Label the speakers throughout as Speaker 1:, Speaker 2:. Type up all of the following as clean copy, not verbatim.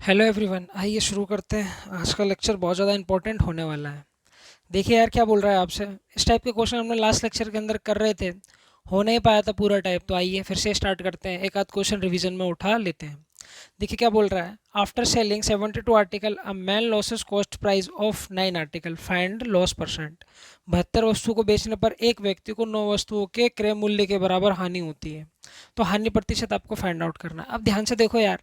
Speaker 1: Hello everyone, आइए शुरू करते हैं। आज का लेक्चर बहुत ज़्यादा इंपॉर्टेंट होने वाला है। देखिए यार, क्या बोल रहा है आपसे। इस टाइप के क्वेश्चन हमने लास्ट लेक्चर के अंदर कर रहे थे, हो नहीं पाया था पूरा टाइप। तो आइए फिर से स्टार्ट करते हैं, एक आध क्वेश्चन रिवीजन में उठा लेते हैं। देखिए क्या बोल रहा है। After selling 72 article a man losses cost price of 9 article, find loss percent. 72 वस्तु को बेचने पर एक व्यक्ति को 9 वस्तुओं के क्रय मूल्य के बराबर हानि होती है। तो हानि प्रतिशत आपको फाइंड आउट करना है। अब ध्यान से देखो यार,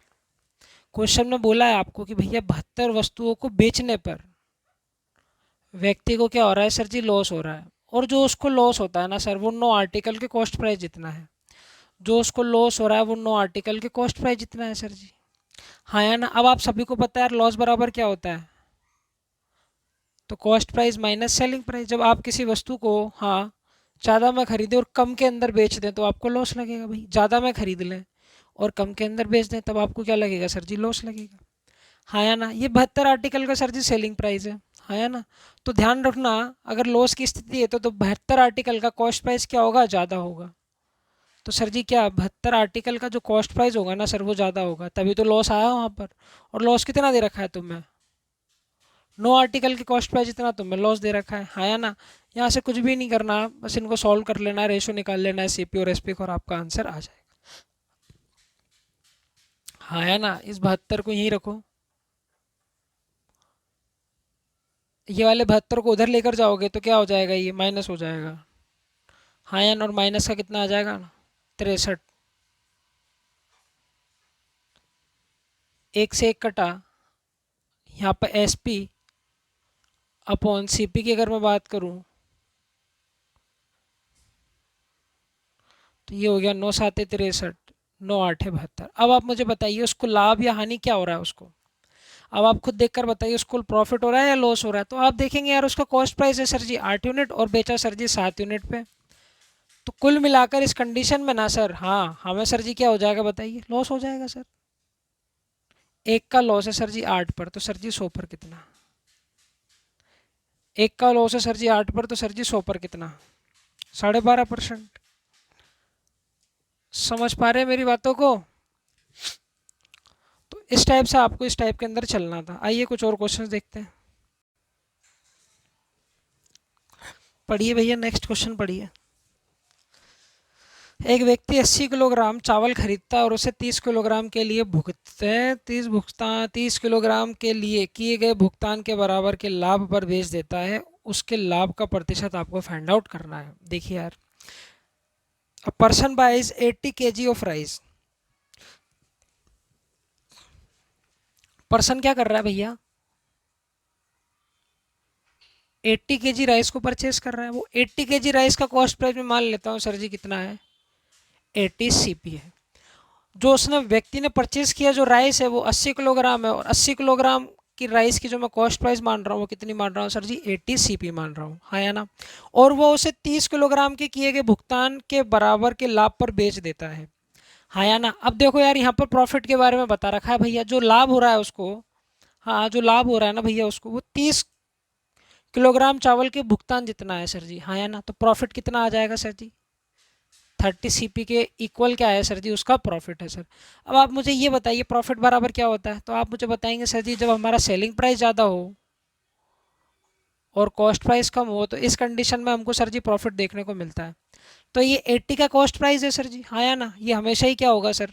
Speaker 1: क्वेश्चन में बोला है आपको कि भैया 72 वस्तुओं को बेचने पर व्यक्ति को क्या हो रहा है सर जी, लॉस हो रहा है। और जो उसको लॉस होता है ना सर, वो 9 आर्टिकल के कॉस्ट प्राइस जितना है। जो उसको लॉस हो रहा है वो 9 आर्टिकल के कॉस्ट प्राइस जितना है सर जी। हाँ या ना। अब आप सभी को पता है यार, लॉस बराबर क्या होता है। तो cost price minus selling price. जब आप किसी वस्तु को, हाँ, ज़्यादा में खरीदें और कम के अंदर बेच दें तो आपको लॉस लगेगा भाई। ज़्यादा में खरीद लें और कम के अंदर बेच दें तब आपको क्या लगेगा सर जी, लॉस लगेगा। हाँ या ना। ये 72 आर्टिकल का सर जी सेलिंग प्राइस है। हाँ या ना। तो ध्यान रखना, अगर लॉस की स्थिति है तो 72 आर्टिकल का कॉस्ट प्राइस क्या होगा, ज़्यादा होगा। तो सर जी क्या 72 आर्टिकल का जो कॉस्ट प्राइस होगा ना सर, वो ज़्यादा होगा, तभी तो लॉस आया वहाँ पर। और लॉस कितना दे रखा है तुम्हें, 9 आर्टिकल की कॉस्ट प्राइस जितना तुम्हें लॉस दे रखा है। हाँ या ना। यहाँ से कुछ भी नहीं करना, बस इनको सॉल्व कर लेना है, रेशो निकाल लेना है सीपी और एसपी का, और आपका आंसर आ जाएगा। हाँ या ना। इस 72 को यहीं रखो, ये वाले 72 को उधर लेकर जाओगे तो क्या हो जाएगा, ये माइनस हो जाएगा। हाँ या ना। और माइनस का कितना आ जाएगा, 63। एक से एक कटा, यहाँ पर S P upon C P की अगर मैं बात करूँ तो ये हो गया 9 7 63, 9 8 72। अब आप मुझे बताइए उसको लाभ या हानि क्या हो रहा है उसको। अब आप खुद देखकर बताइए उसको प्रॉफिट हो रहा है या लॉस हो रहा है। तो आप देखेंगे यार, उसका कॉस्ट प्राइस है सर जी 8 यूनिट और बेचा सर जी 7 यूनिट पे। तो कुल मिलाकर इस कंडीशन में ना सर, हाँ, हमें सर जी क्या हो जाएगा बताइए, लॉस हो जाएगा सर। एक का लॉस है सर जी 8 पर, तो सर जी 100 पर कितना। एक का लॉस है सर जी 8 पर, तो सर जी 100 पर कितना, 12.5%। समझ पा रहे हैं मेरी बातों को। तो इस टाइप से आपको इस टाइप के अंदर चलना था। आइए कुछ और क्वेश्चंस देखते हैं। पढ़िए भैया, नेक्स्ट क्वेश्चन पढ़िए। एक व्यक्ति 80 किलोग्राम चावल खरीदता है और उसे 30 किलोग्राम के लिए भुगतान 30 किलोग्राम के लिए किए गए भुगतान के बराबर के लाभ पर बेच देता है। उसके लाभ का प्रतिशत आपको फाइंड आउट करना है। देखिए यार, a person buys 80 kg of rice. Person क्या कर रहा है भैया, 80 kg राइस को परचेस कर रहा है। वो 80 kg राइस का कॉस्ट प्राइस में मान लेता हूँ सर जी कितना है, 80 CP है। जो उसने व्यक्ति ने परचेज किया जो राइस है वो 80 किलोग्राम है, और 80 किलोग्राम की राइस की जो मैं कॉस्ट प्राइस मान रहा हूँ वो कितनी मान रहा हूँ सर जी, 80 CP मान रहा हूँ। हाँ या ना। और वो उसे 30 किलोग्राम के किए गए भुगतान के बराबर के लाभ पर बेच देता है। हाँ या ना। अब देखो यार, यहाँ पर प्रॉफिट के बारे में बता रखा है भैया, जो लाभ हो रहा है उसको, हाँ, जो लाभ हो रहा है ना भैया उसको, वो 30 किलोग्राम चावल के भुगतान जितना है सर जी। हाँ या ना। तो प्रॉफिट कितना आ जाएगा सर जी, 30 CP के इक्वल क्या है सर जी, उसका प्रॉफिट है सर। अब आप मुझे ये बताइए प्रॉफिट बराबर क्या होता है। तो आप मुझे बताएंगे सर जी, जब हमारा सेलिंग प्राइस ज़्यादा हो और कॉस्ट प्राइस कम हो तो इस कंडीशन में हमको सर जी प्रॉफिट देखने को मिलता है। तो ये 80 का कॉस्ट प्राइस है सर जी। हाँ या ना। ये हमेशा ही क्या होगा सर,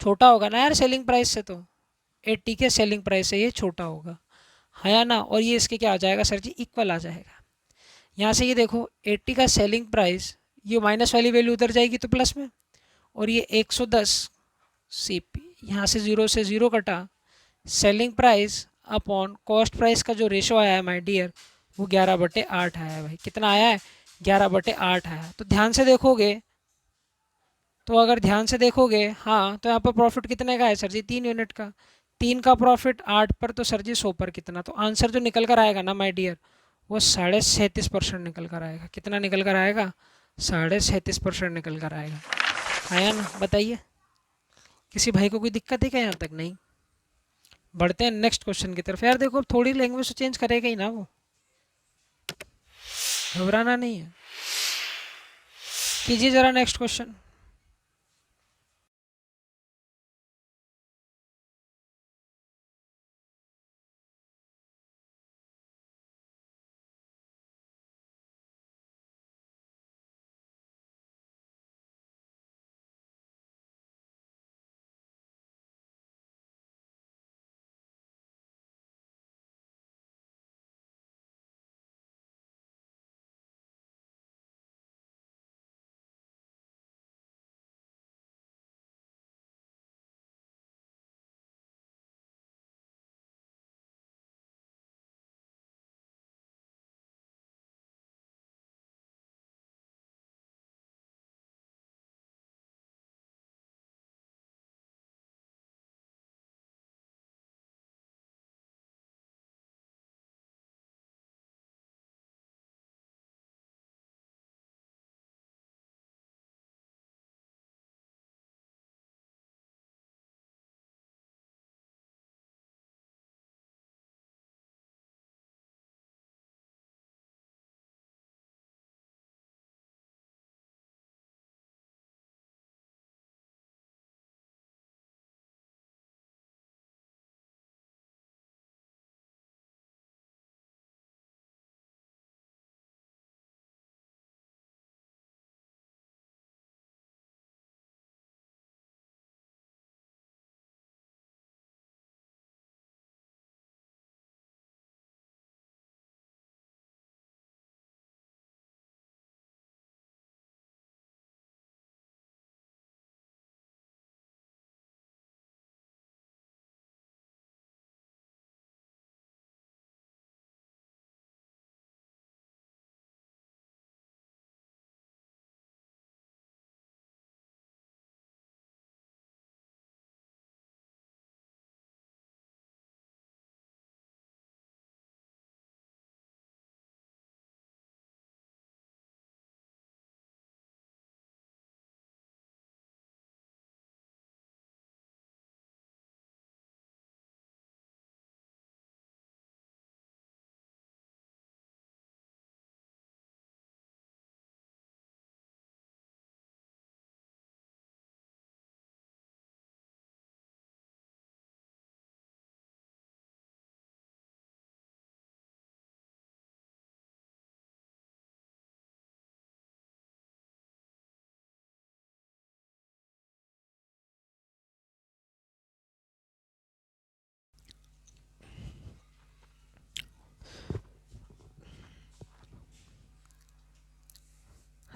Speaker 1: छोटा होगा ना यार सेलिंग प्राइस से। तो 80 के सेलिंग प्राइस से ये छोटा होगा। हाँ या ना। और ये इसके क्या आ जाएगा सर जी, इक्वल आ जाएगा। यहाँ से ये देखो 80 का सेलिंग प्राइस, ये माइनस वाली वैल्यू उधर जाएगी तो प्लस में, और ये 110 सीपी, यहाँ से जीरो से जीरो कटा, selling price upon cost price का जो रेशो आया है माय डियर, वो 11/8 आया है भाई। कितना आया है, 11/8 आया। तो ध्यान से देखोगे, तो अगर ध्यान से देखोगे, हाँ, तो यहाँ पर प्रॉफिट कितने का है सर जी, 3 यूनिट का। 3 का प्रॉफिट 8 पर, तो सर जी 100 पर कितना। तो आंसर जो निकल कर आएगा ना माय डियर, वो 37.5% निकल कर आएगा। कितना निकल कर आएगा, 37.5% निकल कर आएगा। आया ना। बताइए, किसी भाई को कोई दिक्कत है क्या यहाँ तक, नहीं। बढ़ते हैं नेक्स्ट क्वेश्चन की तरफ। यार देखो, थोड़ी लैंग्वेज तो चेंज करेगा ही ना वो, घबराना नहीं है। कीजिए जरा नेक्स्ट क्वेश्चन।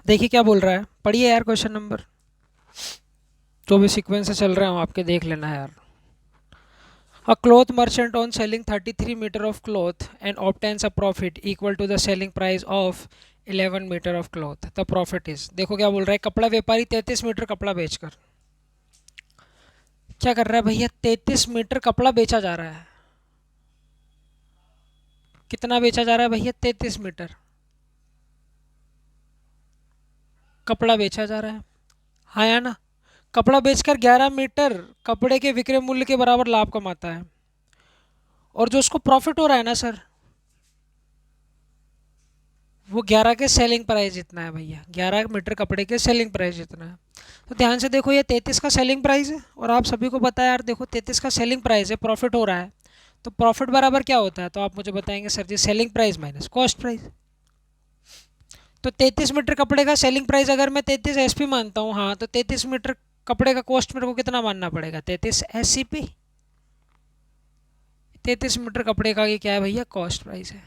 Speaker 1: देखिए क्या बोल रहा है, पढ़िए यार क्वेश्चन नंबर, जो भी सीक्वेंस से चल रहे हैं आपके देख लेना है यार। A cloth merchant on selling 33 meter of cloth and obtains a profit equal to the selling price of 11 meter of cloth. The profit is, देखो क्या बोल रहा है, कपड़ा व्यापारी 33 मीटर कपड़ा बेचकर क्या कर रहा है भैया, 33 मीटर कपड़ा बेचा जा रहा है। कितना बेचा जा रहा है भैया, 33 मीटर कपड़ा बेचा जा रहा है। हाँ या ना, कपड़ा बेचकर 11 मीटर कपड़े के विक्रय मूल्य के बराबर लाभ कमाता है, और जो उसको प्रॉफिट हो रहा है ना सर, वो 11 के सेलिंग प्राइस जितना है भैया, 11 मीटर कपड़े के सेलिंग प्राइस जितना है। तो ध्यान से देखो, ये 33 का सेलिंग प्राइस है, और आप सभी को पता है यार, देखो 33 का सेलिंग प्राइस है, प्रॉफिट हो रहा है, तो प्रॉफिट बराबर क्या होता है, तो आप मुझे बताएंगे sir ji, selling price minus cost price. तो 33 मीटर कपड़े का सेलिंग प्राइस अगर मैं 33 एसपी मानता हूँ, हाँ, तो 33 मीटर कपड़े का कॉस्ट मेरे को कितना मानना पड़ेगा, 33 एससीपी। 33 मीटर कपड़े का ये क्या है भैया, कॉस्ट प्राइस है।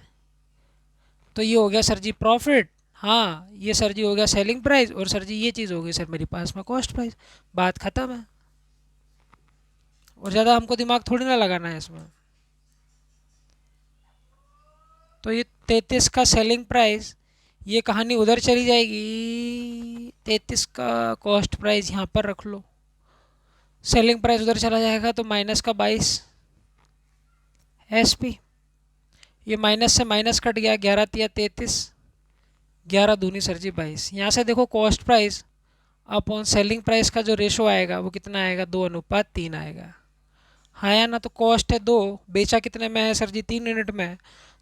Speaker 1: तो ये हो गया सर जी प्रॉफिट, हाँ ये सर जी हो गया सेलिंग प्राइस, और सर जी ये चीज़ हो गई सर मेरे पास में कॉस्ट प्राइस। बात ख़त्म है, और ज़्यादा हमको दिमाग थोड़ी ना लगाना है इसमें। तो ये 33 का सेलिंग प्राइस, ये कहानी उधर चली जाएगी, 33 का कॉस्ट प्राइस यहाँ पर रख लो, सेलिंग प्राइस उधर चला जाएगा, तो माइनस का 22 एसपी, ये माइनस से माइनस कट गया, 11 तिया 33, 11 दूनी सर जी 22। यहाँ से देखो cost price upon selling price का जो रेशो आएगा वो कितना आएगा, 2:3 आएगा। हाँ या ना, तो कॉस्ट है 2, बेचा कितने में है सर जी, 3 यूनिट में,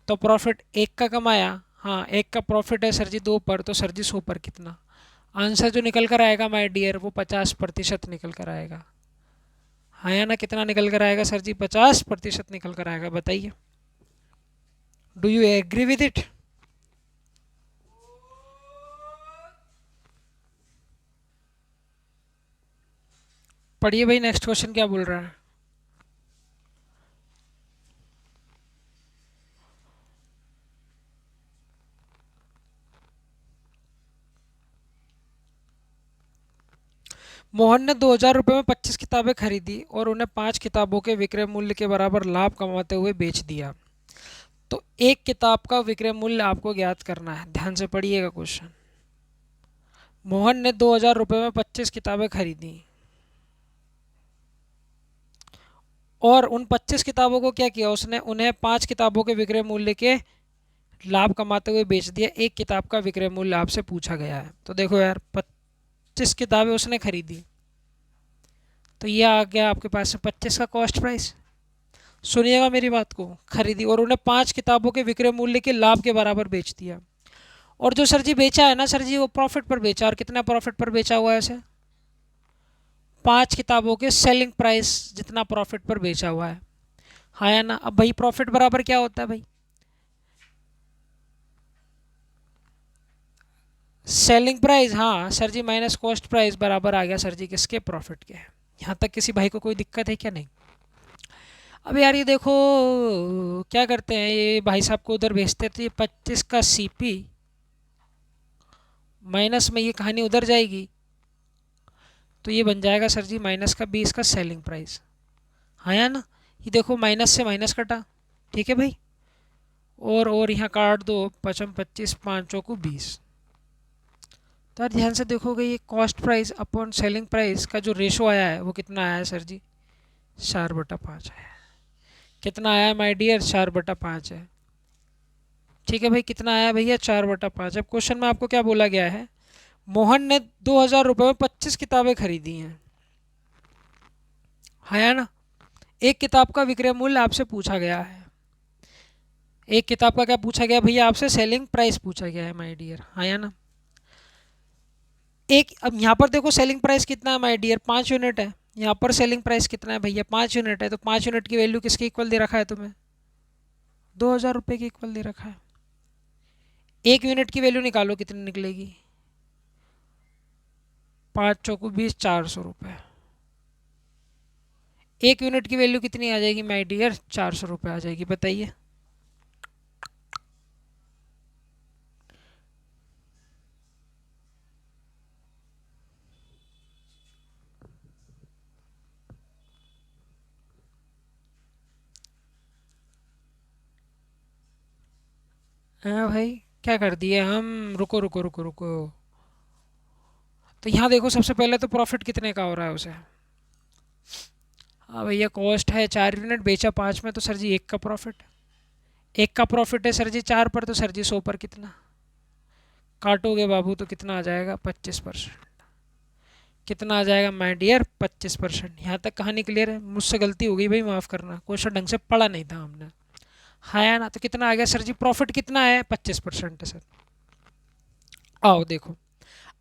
Speaker 1: तो प्रॉफिट 1 का कमाया, हाँ 1 का प्रॉफिट है सर जी 2 पर, तो सर जी 100 पर कितना आंसर जो निकल कर आएगा माय डियर, वो 50% निकल कर आएगा। हाँ या ना, कितना निकल कर आएगा सर जी, 50% निकल कर आएगा। बताइए, do you agree with it? पढ़िए भाई, नेक्स्ट क्वेश्चन क्या बोल रहा है। मोहन ने 2,000 रुपये में 25 किताबें खरीदी और उन्हें 5 किताबों के विक्रय मूल्य के बराबर लाभ कमाते हुए बेच दिया। तो एक किताब का विक्रय मूल्य आपको ज्ञात करना है। ध्यान से पढ़िएगा क्वेश्चन। मोहन ने 2,000 रुपये में 25 किताबें खरीदी और उन 25 किताबों को क्या किया उसने, उन्हें 5 किताबों के विक्रय मूल्य के लाभ कमाते हुए बेच दिया। एक किताब का विक्रय मूल्य आपसे पूछा गया है। तो देखो यार, 25 किताबें उसने खरीदी, तो ये आ गया आपके पास में 25 का कॉस्ट प्राइस। सुनिएगा मेरी बात को, खरीदी और उन्हें 5 किताबों के विक्रय मूल्य के लाभ के बराबर बेच दिया। और जो सर जी बेचा है ना सर जी, वो प्रॉफिट पर बेचा, और कितना प्रॉफिट पर बेचा हुआ है ऐसे, 5 किताबों के सेलिंग प्राइस जितना प्रॉफिट पर बेचा हुआ है। हाँ या ना, अब भाई प्रॉफिट बराबर क्या होता है भाई, सेलिंग प्राइस, हाँ सर जी, माइनस कॉस्ट प्राइस बराबर आ गया सर जी किसके, प्रॉफिट के। यहाँ तक किसी भाई को कोई दिक्कत है क्या? नहीं। अब यार ये देखो क्या करते हैं, ये भाई साहब को उधर भेजते हैं, तो ये 25 का सीपी माइनस में ये कहानी उधर जाएगी, तो ये बन जाएगा सर जी माइनस का 20 का सेलिंग प्राइस। हाँ या ना, ये देखो माइनस से माइनस कटा, ठीक है भाई, और यहाँ काट दो, 55 25 पाँचों को 20। तो यार ध्यान से देखोगे, ये cost price upon selling price का जो रेशो आया है वो कितना आया है सर जी, 4/5 है। कितना आया है माय डियर, 4/5 है। ठीक है भाई, कितना आया भैया, 4/5। अब क्वेश्चन में आपको क्या बोला गया है, मोहन ने 2,000 रुपये में 25 किताबें खरीदी हैं। हाँ या ना, एक किताब का विक्रय मूल्य आपसे पूछा गया है। एक किताब का क्या पूछा गया भैया आपसे, सेलिंग प्राइस पूछा गया है माय डियर। हाँ या ना, एक, अब यहाँ पर देखो सेलिंग प्राइस कितना है माय डियर, 5 यूनिट है। यहाँ पर सेलिंग प्राइस कितना है भैया, 5 यूनिट है। तो 5 यूनिट की वैल्यू किसके इक्वल दे रखा है तुम्हें, 2,000 रुपये की इक्वल दे रखा है। एक यूनिट की वैल्यू निकालो कितनी निकलेगी, 5 चौको 20, 400 रुपये। एक यूनिट की वैल्यू कितनी आ जाएगी माय डियर, 400 रुपये आ जाएगी। बताइए, हाँ भाई, क्या कर दिए हम, रुको रुको रुको रुको। तो यहाँ देखो, सबसे पहले तो प्रॉफिट कितने का हो रहा है उसे। हाँ भैया, कॉस्ट है 4 यूनिट, बेचा 5 में, तो सर जी 1 का प्रॉफिट। 1 का प्रॉफिट है सर जी 4 पर, तो सर जी 100 पर कितना काटोगे बाबू, तो कितना आ जाएगा 25%। कितना आ जाएगा माय डियर, 25%। यहाँ तक कहानी क्लियर है। मुझसे गलती हो गई भाई, माफ़ करना, क्वेश्चन ढंग से पढ़ा नहीं था हमने। हाँ या ना, तो कितना आ गया सर जी, प्रॉफिट कितना है, 25% है सर। आओ देखो,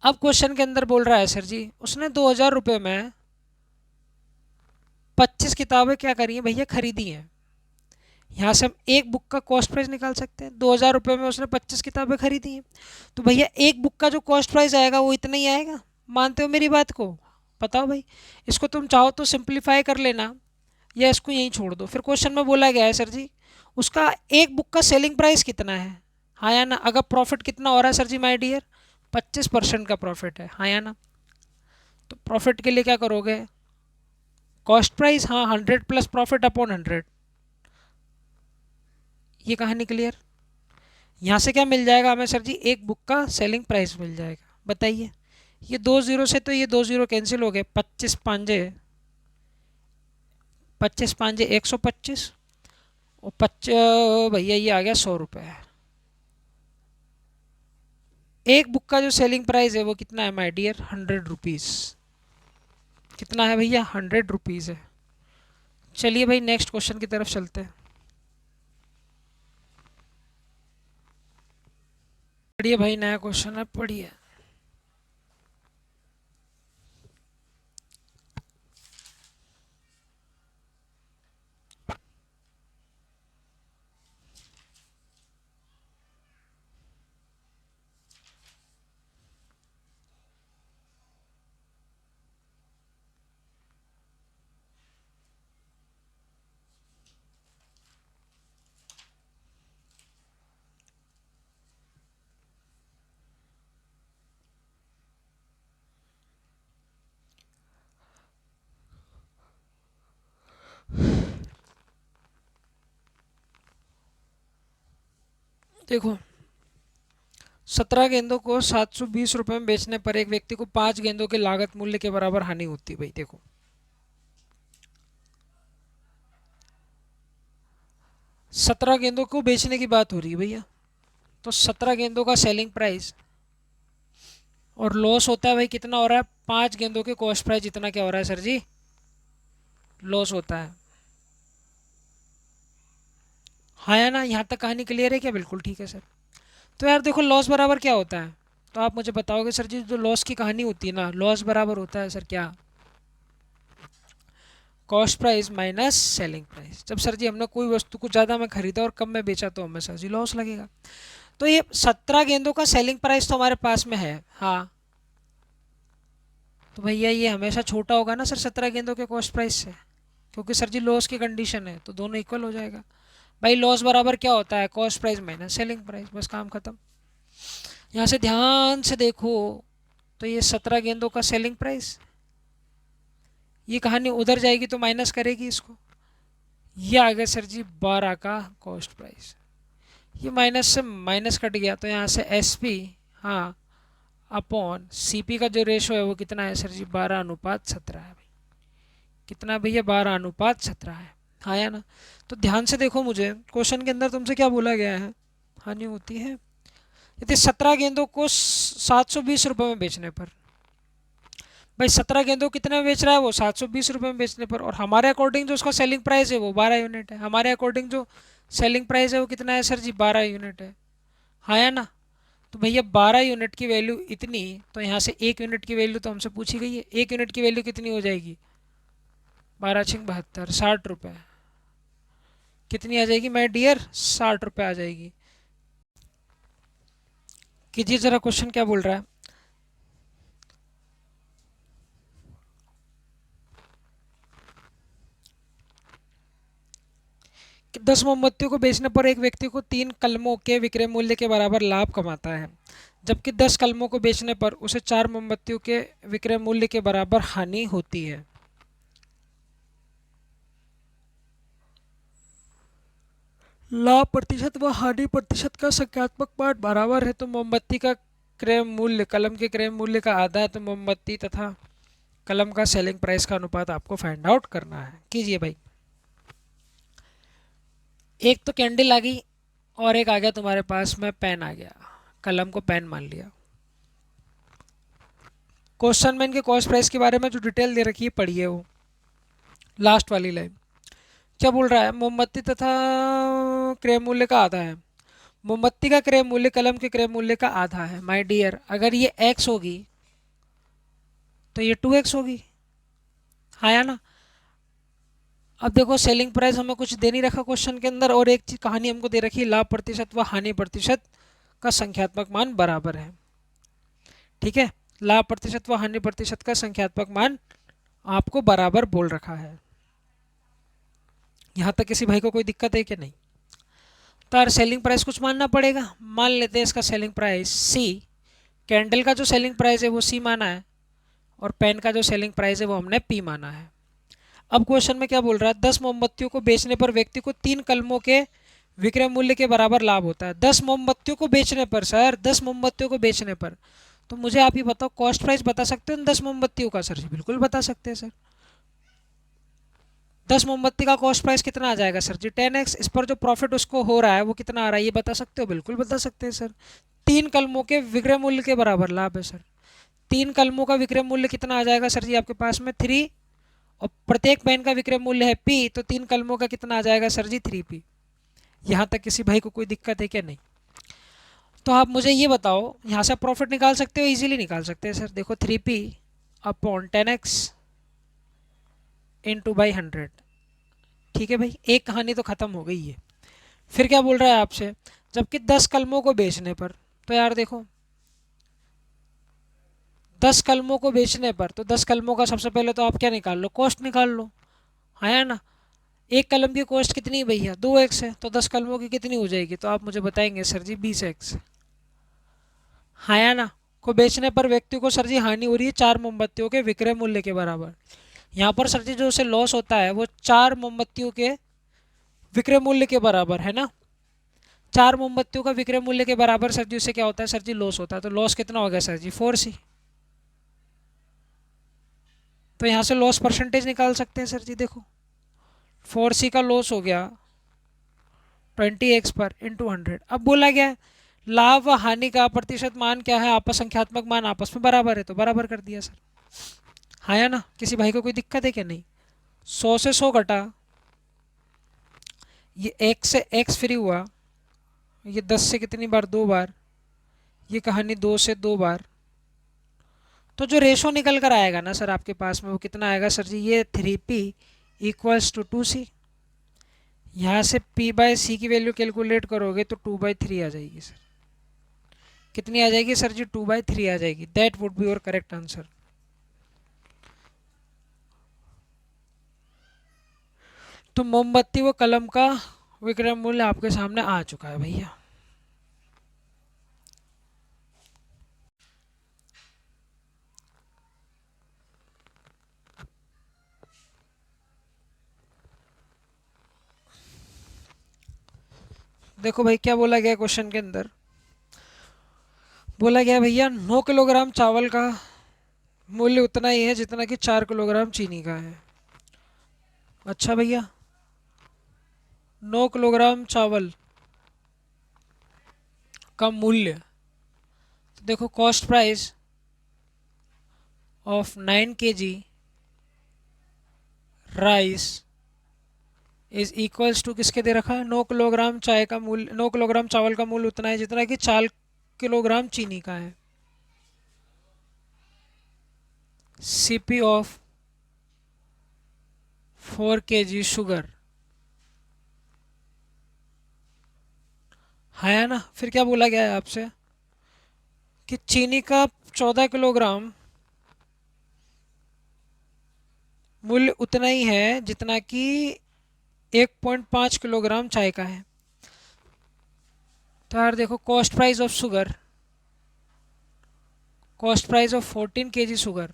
Speaker 1: अब क्वेश्चन के अंदर बोल रहा है सर जी, उसने 2000 रुपये में 25 किताबें क्या करी हैं भैया, खरीदी हैं। यहाँ से हम एक बुक का कॉस्ट प्राइस निकाल सकते हैं। 2000 रुपये में उसने 25 किताबें खरीदी हैं, तो भैया एक बुक का जो कॉस्ट प्राइस आएगा वो इतना ही आएगा। मानते हो मेरी बात को? बताओ भाई। इसको तुम चाहो तो सिंप्लीफाई कर लेना, या इसको यहीं छोड़ दो। फिर क्वेश्चन में बोला गया है सर जी, उसका एक बुक का सेलिंग प्राइस कितना है। हाँ या ना? अगर प्रॉफिट कितना हो रहा है सर जी माय डियर, 25% का प्रॉफिट है। हाँ या ना? तो प्रॉफिट के लिए क्या करोगे, कॉस्ट प्राइस, हाँ 100 प्लस प्रॉफिट अपॉन 100। ये कहानी क्लियर। यहाँ से क्या मिल जाएगा हमें सर जी, एक बुक का सेलिंग प्राइस मिल जाएगा। बताइए, ये 2 जीरो से तो ये 2 जीरो कैंसिल हो गए, 25 पाँजे 125, और भैया ये आ गया 100 रुपये। एक बुक का जो सेलिंग प्राइस है वो कितना है माय डियर, 100 रुपीज़। कितना है भैया, 100 रुपीज़ है। चलिए भाई, नेक्स्ट क्वेश्चन की तरफ चलते हैं। पढ़िए भाई, नया क्वेश्चन है, पढ़िए। देखो, 17 गेंदों को 720 रुपये में बेचने पर एक व्यक्ति को 5 गेंदों के लागत मूल्य के बराबर हानि होती है। भाई देखो, 17 गेंदों को बेचने की बात हो रही है भैया, तो 17 गेंदों का सेलिंग प्राइस, और लॉस होता है भाई, कितना हो रहा है, 5 गेंदों के कॉस्ट प्राइस जितना क्या हो रहा है सर जी, लॉस होता है। हाँ या ना? यहाँ तक कहानी क्लियर है क्या? बिल्कुल ठीक है सर। तो यार देखो, लॉस बराबर क्या होता है, तो आप मुझे बताओगे सर जी, जो लॉस की कहानी होती है ना, लॉस बराबर होता है सर क्या, cost price minus selling price. जब सर जी हमने कोई वस्तु को ज़्यादा में खरीदा और कम में बेचा, तो हमें सर जी लॉस लगेगा। तो ये 17 गेंदों का सेलिंग प्राइस तो हमारे पास में है, हाँ, तो भैया ये हमेशा छोटा होगा ना सर 17 गेंदों के कॉस्ट प्राइस से, क्योंकि सर जी लॉस की कंडीशन है, तो दोनों इक्वल हो जाएगा। भाई लॉस बराबर क्या होता है, cost price minus selling price, बस काम खत्म। यहाँ से ध्यान से देखो, तो ये 17 गेंदों का सेलिंग प्राइस, ये कहानी उधर जाएगी तो माइनस करेगी इसको। ये आ गया सर जी 12 का कॉस्ट प्राइस। ये माइनस से माइनस कट गया, तो यहाँ से एस पी, हाँ, अपॉन सी पी का जो रेशो है वो कितना है सर जी, 12:17 है भाई। कितना भैया, 12:17 है। हाँ या ना? तो ध्यान से देखो, मुझे क्वेश्चन के अंदर तुमसे क्या बोला गया है, हानि होती है यदि 17 गेंदों को 720 रुपये में बेचने पर। भाई 17 गेंदों कितने में बेच रहा है वो, 720 रुपये में बेचने पर, और हमारे अकॉर्डिंग जो उसका सेलिंग प्राइस है वो 12 यूनिट है। हमारे अकॉर्डिंग जो सेलिंग प्राइस है वो कितना है सर जी, 12 यूनिट है। हाँ या ना? तो भैया 12 यूनिट की वैल्यू इतनी, तो यहाँ से 1 यूनिट की वैल्यू तो हमसे पूछी गई है, 1 यूनिट की वैल्यू कितनी हो जाएगी, 12×6 = 72, 60 रुपये। कितनी आ जाएगी माय डियर, 60 रुपये आ जाएगी। कीजिए जरा, क्वेश्चन क्या बोल रहा है। कि 10 मोमबत्तियों को बेचने पर एक व्यक्ति को 3 कलमों के विक्रय मूल्य के बराबर लाभ कमाता है, जबकि 10 कलमों को बेचने पर उसे 4 मोमबत्तियों के विक्रय मूल्य के बराबर हानि होती है। लाभ प्रतिशत व हानि प्रतिशत का संख्यात्मक मान बराबर है तो मोमबत्ती का क्रय मूल्य कलम के क्रय मूल्य का आधा है, तो मोमबत्ती तथा कलम का सेलिंग प्राइस का अनुपात आपको फाइंड आउट करना है। कीजिए भाई। एक तो कैंडल आ गई और एक आ गया तुम्हारे पास में पेन आ गया, कलम को पेन मान लिया। क्वेश्चन में इनके कॉस्ट प्राइस के बारे में जो डिटेल दे रखी है पढ़िए, वो लास्ट वाली लाइन क्या बोल रहा है, मोमबत्ती तथा क्रय मूल्य का आधा है। मोमबत्ती का क्रय मूल्य कलम के क्रय मूल्य का आधा है। माय डियर, अगर ये x होगी तो ये 2x होगी, हाँ या ना। अब देखो सेलिंग प्राइस हमें कुछ दे नहीं रखा क्वेश्चन के अंदर, और एक चीज कहानी हमको दे रखी है, लाभ प्रतिशत व हानि प्रतिशत का संख्यात्मक मान बराबर है। ठीक है, लाभ प्रतिशत व हानि प्रतिशत का संख्यात्मक मान आपको बराबर बोल रखा है। यहाँ तक किसी भाई को कोई दिक्कत है कि नहीं? तो यार सेलिंग प्राइस कुछ मानना पड़ेगा। मान लेते हैं इसका सेलिंग प्राइस सी, कैंडल का जो सेलिंग प्राइस है वो सी माना है, और पेन का जो सेलिंग प्राइस है वो हमने पी माना है। अब क्वेश्चन में क्या बोल रहा है, 10 मोमबत्तियों को बेचने पर व्यक्ति को 3 कलमों के विक्रय मूल्य के बराबर लाभ होता है। 10 मोमबत्तियों को बेचने पर सर, 10 मोमबत्तियों को बेचने पर, तो मुझे आप ही बताओ कॉस्ट प्राइस बता सकते हो 10 मोमबत्तियों का? सर जी बिल्कुल बता सकते हैं सर। 10 मोमबत्ती का कॉस्ट प्राइस कितना आ जाएगा सर जी? 10x। इस पर जो प्रॉफिट उसको हो रहा है वो कितना आ रहा है, ये बता सकते हो? बिल्कुल बता सकते हैं सर। 3 कलमों के विक्रय मूल्य के बराबर लाभ है सर। 3 कलमों का विक्रय मूल्य कितना आ जाएगा सर जी आपके पास में? 3, और प्रत्येक पेन का विक्रय मूल्य है P, तो 3 कलमों का कितना आ जाएगा सर जी? 3P। यहाँ तक किसी भाई को कोई दिक्कत है क्या? नहीं। तो आप मुझे ये बताओ, यहाँ से प्रॉफिट निकाल सकते हो? इजीली निकाल सकते हैं सर। देखो 3P upon 10x into by 100। ठीक है भाई, एक कहानी तो ख़त्म हो गई है। फिर क्या बोल रहा है आपसे, जबकि 10 कलमों को बेचने पर, तो यार देखो 10 कलमों को बेचने पर, तो 10 कलमों का सबसे पहले तो आप क्या निकाल लो, कॉस्ट निकाल लो, हाँ या ना। एक कलम की कॉस्ट कितनी है भैया? 2x है, तो 10 कलमों की कितनी हो जाएगी? तो आप मुझे बताएंगे सर जी 20x, हाँ या ना। को बेचने पर व्यक्ति को सर जी हानि हो रही है 4 मोमबत्तियों के विक्रय मूल्य के बराबर। यहाँ पर सर जी जो उसे लॉस होता है वो 4 मोमबत्तियों के विक्रय मूल्य के बराबर है ना। 4 मोमबत्तियों का विक्रय मूल्य के बराबर सर जी उसे क्या होता है सर जी? लॉस होता है। तो लॉस कितना हो गया सर जी? 4C। तो यहाँ से लॉस परसेंटेज निकाल सकते हैं सर जी। देखो 4C का लॉस हो गया 20x पर इंटू 100। अब बोला गया है लाभ व हानि का प्रतिशत मान क्या है, आपस संख्यात्मक मान आपस में बराबर है, तो बराबर कर दिया सर, हाँ या ना। किसी भाई को कोई दिक्कत है क्या? नहीं। 100 से 100 घटा, ये x से x फ्री हुआ, ये 10 से कितनी बार? 2 बार, ये कहानी 2 से 2 बार। तो जो रेशो निकल कर आएगा ना सर आपके पास में वो कितना आएगा सर जी? ये 3P इक्वल्स टू 2C। यहाँ से P बाय C की वैल्यू कैलकुलेट करोगे तो 2/3 आ जाएगी सर। कितनी आ जाएगी सर जी? 2/3 आ जाएगी। That would be your correct answer. तो मोमबत्ती व कलम का विक्रय मूल्य आपके सामने आ चुका है भैया। देखो भाई क्या बोला गया क्वेश्चन के अंदर, बोला गया भैया 9 किलोग्राम चावल का मूल्य उतना ही है जितना कि 4 किलोग्राम चीनी का है। अच्छा भैया, 9 किलोग्राम चावल का मूल्य, तो देखो cost price of 9 kg rice is equals to किसके दे रखा है? 9 किलोग्राम चाय का मूल्य, 9 किलोग्राम चावल का मूल्य उतना है जितना कि 4 किलोग्राम चीनी का है। CP ऑफ 4 kg शुगर, है ना। फिर क्या बोला गया है आपसे कि चीनी का 14 किलोग्राम मूल्य उतना ही है जितना कि 1.5 किलोग्राम चाय का है। तो यार देखो cost price of sugar, cost price of 14 kg sugar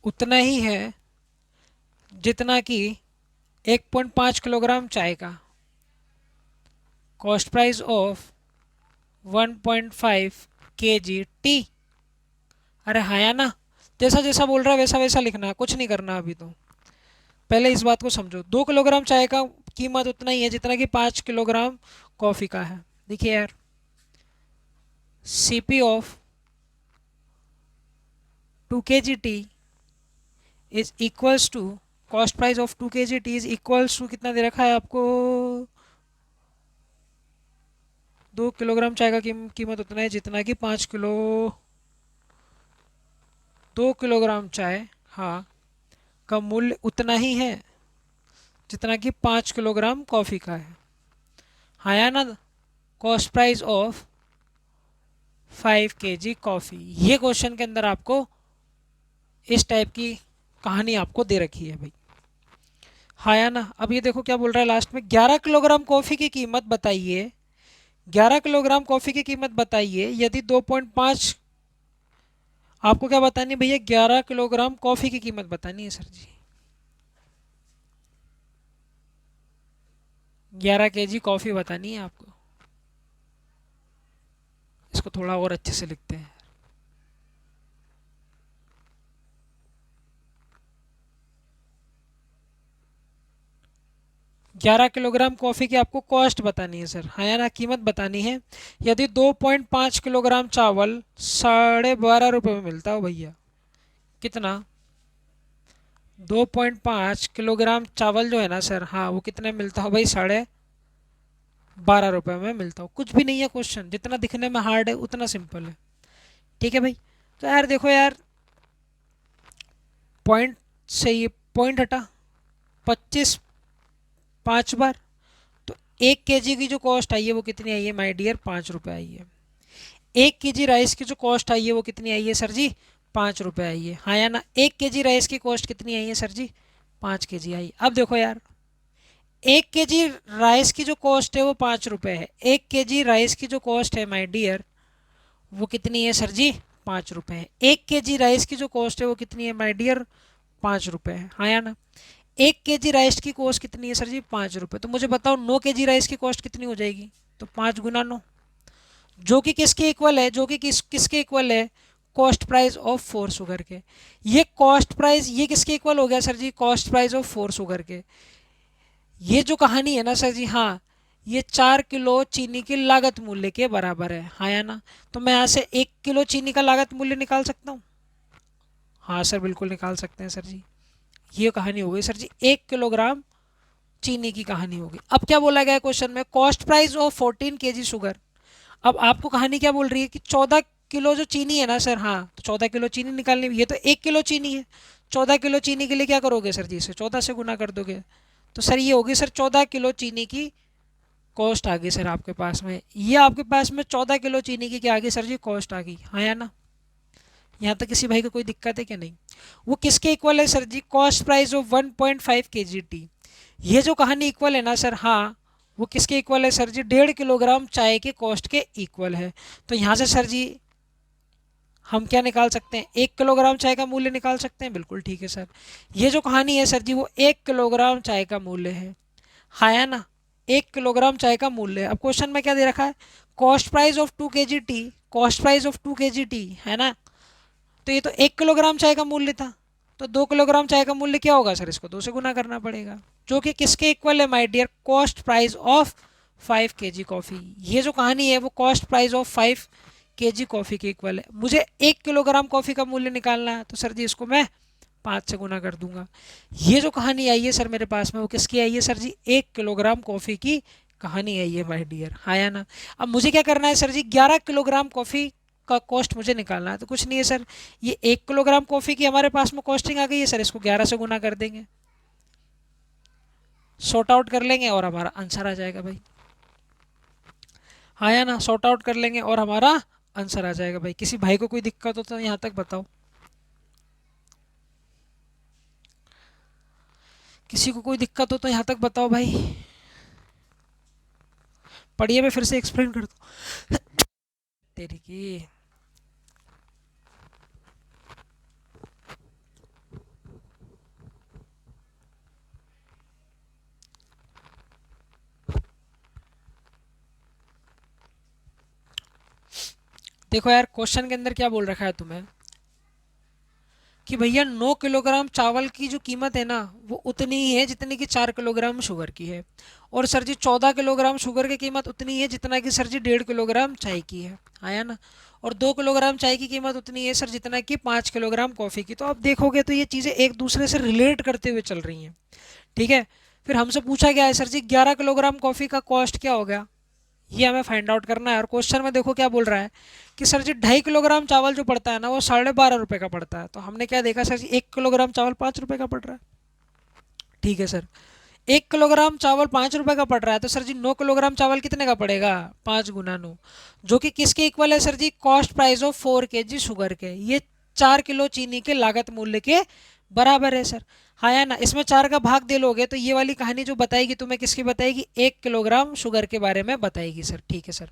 Speaker 1: उतना ही है जितना कि 1.5 किलोग्राम चाय का। Cost price of 1.5 kg T. अरे हाँ या ना, जैसा जैसा बोल रहा है वैसा वैसा लिखना है, कुछ नहीं करना अभी तो। पहले इस बात को समझो, 2 किलोग्राम चाय का कीमत उतना ही है जितना कि 5 किलोग्राम कॉफ़ी का है। देखिए यार, CP of 2 kg tea is equals to, cost price of 2 kg tea is equals to कितना दे रखा है आपको, 2 किलोग्राम चाय का कीमत उतना है जितना कि 5 किलो, 2 किलोग्राम चाय, हाँ, का मूल्य उतना ही है जितना कि 5 किलोग्राम कॉफ़ी का है। हाँ या ना, cost price of 5 kg coffee, ये क्वेश्चन के अंदर आपको इस टाइप की कहानी आपको दे रखी है भाई। हाँ या ना। अब ये देखो क्या बोल रहा है लास्ट में, 11 किलोग्राम कॉफ़ी की कीमत बताइए, 11 किलोग्राम कॉफ़ी की कीमत बताइए यदि 2.5, आपको क्या बतानी है भैया, 11 किलोग्राम कॉफ़ी की कीमत बतानी है सर जी। 11 kg कॉफ़ी बतानी है आपको। इसको थोड़ा और अच्छे से लिखते हैं। 11 किलोग्राम कॉफ़ी की आपको कॉस्ट बतानी है सर, हाँ या ना, कीमत बतानी है यदि 2.5 किलोग्राम चावल 12.5 रुपये में मिलता हो भैया। कितना, 2.5 किलोग्राम चावल जो है ना सर, हाँ, वो कितने मिलता हो भाई, 12.5 रुपये में मिलता हो। कुछ भी नहीं है क्वेश्चन, जितना दिखने में हार्ड है उतना सिंपल है। ठीक है भाई। तो यार देखो यार, पॉइंट से ये पॉइंट हटा, 25 5 बार, तो 1 kg की जो कॉस्ट आई है वो कितनी आई है माय डियर, 5 रुपये आई है। 1 kg राइस की जो कॉस्ट आई है वो कितनी आई है सर जी, 5 रुपये आई है। हाँ या ना, 1 kg राइस की कॉस्ट कितनी आई है सर जी, 5 kg आई। अब देखो यार, 1 kg राइस की जो कॉस्ट है वो 5 रुपये है, 1 kg राइस की जो कॉस्ट है माय डियर वो कितनी है सर जी, 5 रुपये है। 1 kg राइस की जो कॉस्ट है वो कितनी है माय डियर, 5 रुपये है। हाँ या ना, 1 kg राइस की कॉस्ट कितनी है सर जी, 5 रुपये। तो मुझे बताओ 9 kg राइस की कॉस्ट कितनी हो जाएगी, तो 5 × 9, जो कि किसके इक्वल है, जो कि किसके इक्वल है, कॉस्ट प्राइस ऑफ 4 शुगर के। ये कॉस्ट प्राइस ये किसके इक्वल हो गया सर जी, कॉस्ट प्राइस ऑफ 4 शुगर के। ये जो कहानी है ना सर जी, हाँ, ये 4 किलो चीनी की लागत मूल्य के बराबर है। हाँ या ना, तो मैं यहाँ से 1 किलो चीनी का लागत मूल्य निकाल सकता हूँ। हाँ सर, बिल्कुल निकाल सकते हैं सर जी। ये कहानी हो गई सर जी 1 किलोग्राम चीनी की कहानी होगी। अब क्या बोला गया है क्वेश्चन में, cost price of 14 kg sugar. अब आपको कहानी क्या बोल रही है कि 14 किलो जो चीनी है ना सर, हाँ, तो 14 किलो चीनी निकालनी, ये तो 1 किलो चीनी है। 14 किलो चीनी के लिए क्या करोगे सर जी, इसे 14 से गुना कर दोगे, तो सर ये होगी सर 14 किलो चीनी की कॉस्ट आ गई सर आपके पास में। ये आपके पास में 14 किलो चीनी की क्या आ गई सर जी, कॉस्ट आ गई। हाँ या ना, यहाँ तक किसी भाई को कोई दिक्कत है क्या, नहीं। वो किसके इक्वल है सर जी, cost price of 1.5 kg tea. ये जो कहानी इक्वल है ना सर, हाँ, वो किसके इक्वल है सर जी, 1.5 किलोग्राम चाय के कॉस्ट के इक्वल है। तो यहाँ से सर जी हम क्या निकाल सकते हैं, 1 किलोग्राम चाय का मूल्य निकाल सकते हैं। बिल्कुल ठीक है सर, ये जो कहानी है सर जी वो 1 किलोग्राम चाय का मूल्य है। हाँ या ना, 1 किलोग्राम चाय का मूल्य है। अब क्वेश्चन में क्या दे रखा है, cost price of 2 kg T, cost price of 2 kg T है ना, तो ये तो 1 किलोग्राम चाय का मूल्य था, तो 2 किलोग्राम चाय का मूल्य क्या होगा सर, इसको 2 से गुना करना पड़ेगा, जो कि किसके इक्वल है my dear, cost price of 5 kg coffee. ये जो कहानी है वो cost price of 5 kg coffee के इक्वल है। मुझे 1 किलोग्राम कॉफ़ी का मूल्य निकालना है, तो सर जी इसको मैं 5 से गुना कर दूंगा। ये जो कहानी आई है सर मेरे पास में वो किसकी आई है सर जी, 1 किलोग्राम कॉफ़ी की कहानी आई है माय डियर। हाँ या ना। अब मुझे क्या करना है सर जी, 11 किलोग्राम कॉफ़ी का कॉस्ट मुझे निकालना है। तो कुछ नहीं है सर, ये 1 किलोग्राम कॉफ़ी की हमारे पास में कॉस्टिंग आ गई है सर, इसको 11 से गुना कर देंगे, सॉर्ट आउट कर लेंगे और हमारा आंसर आ जाएगा भाई। हाँ या ना, सॉर्ट आउट कर लेंगे और हमारा आंसर आ जाएगा भाई। किसी भाई को कोई दिक्कत हो तो यहाँ तक बताओ, किसी को कोई दिक्कत हो तो यहाँ तक बताओ भाई। पढ़िए, मैं फिर से एक्सप्लेन कर दूँ तेरी की। देखो यार क्वेश्चन के अंदर क्या बोल रखा है तुम्हें कि भैया 9 किलोग्राम चावल की जो कीमत है ना वो उतनी ही है जितनी कि 4 किलोग्राम शुगर की है। और सर जी 14 किलोग्राम शुगर की कीमत उतनी है जितना कि सर जी 1.5 किलोग्राम चाय की है। आया ना। और 2 किलोग्राम चाय की कीमत उतनी है सर जितना कि 5 किलोग्राम कॉफ़ी की। तो आप देखोगे तो ये चीज़ें एक दूसरे से रिलेट करते हुए चल रही हैं। ठीक है। फिर हमसे पूछा गया है सर जी 11 किलोग्राम कॉफ़ी का कॉस्ट क्या हो गया, ये हमें फाइंड आउट करना है। और क्वेश्चन में देखो क्या बोल रहा है कि सर जी 2.5 किलोग्राम चावल जो पड़ता है ना वो 12.5 रुपये का पड़ता है। तो हमने क्या देखा सर जी 1 किलोग्राम चावल 5 रुपये का पड़ रहा है। ठीक है सर। 1 किलोग्राम चावल 5 रुपये का पड़ रहा है तो सर जी 9 किलोग्राम चावल कितने का पड़ेगा, 5 गुना 9, जो कि किसके इक्वल है सर जी, cost price of 4 kg sugar के। ये 4 किलो चीनी के लागत मूल्य के बराबर है सर। हाँ या ना। इसमें 4 का भाग दे लोगे तो ये वाली कहानी जो बताएगी तुम्हें किसकी बताएगी, 1 किलोग्राम शुगर के बारे में बताएगी सर। ठीक है सर।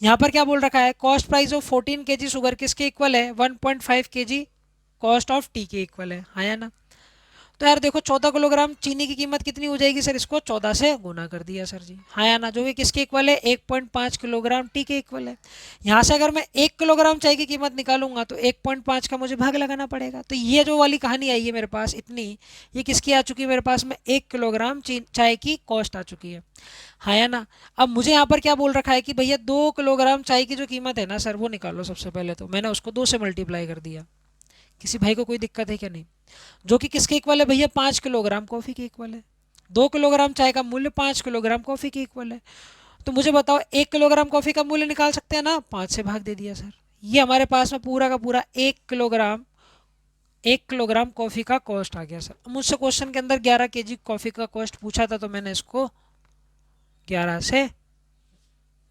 Speaker 1: यहाँ पर क्या बोल रखा है, cost price of 14 kg sugar किसके इक्वल है, 1.5 kg कॉस्ट ऑफ टी के इक्वल है। हाँ या ना। तो यार देखो 14 किलोग्राम चीनी की कीमत कितनी हो जाएगी सर, इसको 14 से गुना कर दिया सर जी। हाँ या ना, जो कि किसके इक्वल है, 1.5 किलोग्राम टी के इक्वल है। यहाँ से अगर मैं 1 किलोग्राम चाय की कीमत निकालूंगा तो 1.5 का मुझे भाग लगाना पड़ेगा। तो ये जो वाली कहानी आई है मेरे पास इतनी, ये किसकी आ चुकी है मेरे पास में, 1 किलोग्राम चाय की कॉस्ट आ चुकी है। हाँ या ना। अब मुझे यहाँ पर क्या बोल रखा है कि भैया 2 किलोग्राम चाय की जो कीमत है ना सर वो निकालो। सबसे पहले तो मैंने उसको 2 से मल्टीप्लाई कर दिया। किसी भाई को कोई दिक्कत है क्या, नहीं। जो कि किसके इक्वल है भैया, 5 किलोग्राम कॉफ़ी के इक्वल है। 2 किलोग्राम चाय का मूल्य 5 किलोग्राम कॉफ़ी के इक्वल है। तो मुझे बताओ 1 किलोग्राम कॉफ़ी का मूल्य निकाल सकते हैं ना, 5 से भाग दे दिया सर। ये हमारे पास में पूरा का पूरा 1 किलोग्राम कॉफ़ी का कॉस्ट आ गया सर। मुझसे क्वेश्चन के अंदर 11 kg कॉफ़ी का कॉस्ट पूछा था तो मैंने इसको 11 से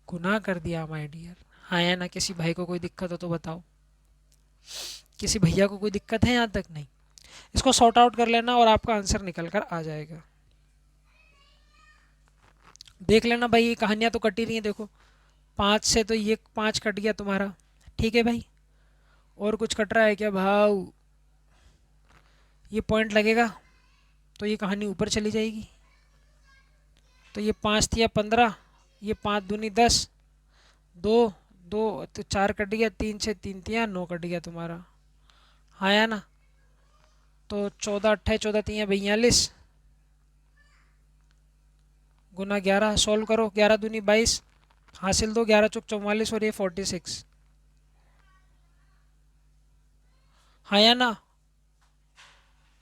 Speaker 1: गुना कर दिया माय डियर। हाँ या ना। किसी भाई को कोई दिक्कत हो तो बताओ, किसी भैया को कोई दिक्कत है यहाँ तक, नहीं। इसको सॉर्ट आउट कर लेना और आपका आंसर निकल कर आ जाएगा। देख लेना भाई, ये कहानियाँ तो कट ही रही हैं देखो। 5 से तो ये 5 कट गया तुम्हारा। ठीक है भाई। और कुछ कट रहा है क्या भाव, ये पॉइंट लगेगा तो ये कहानी ऊपर चली जाएगी। तो ये 5 थी या 15, ये 5 दूनी 10, 2 2 तो 4 कट गया, 3 से 3 तिया 9 कट गया तुम्हारा। हाँ या ना। तो 14 28 14 तिया 42 गुना 11 सॉल्व करो, 11 दूनी 22, हासिल दो, 11 चौक 44 और ये 46। हाँ या ना।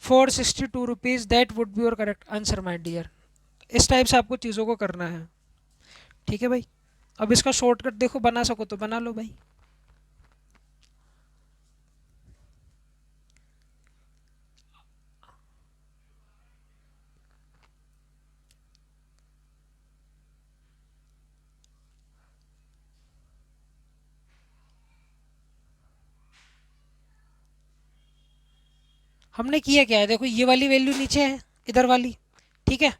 Speaker 1: 462 rupees, that would be your correct answer my dear. इस टाइप से आपको चीज़ों को करना है। ठीक है भाई। अब इसका शॉर्टकट देखो, बना सको तो बना लो भाई। हमने किया क्या है, देखो ये वाली वैल्यू नीचे है, इधर वाली। ठीक है।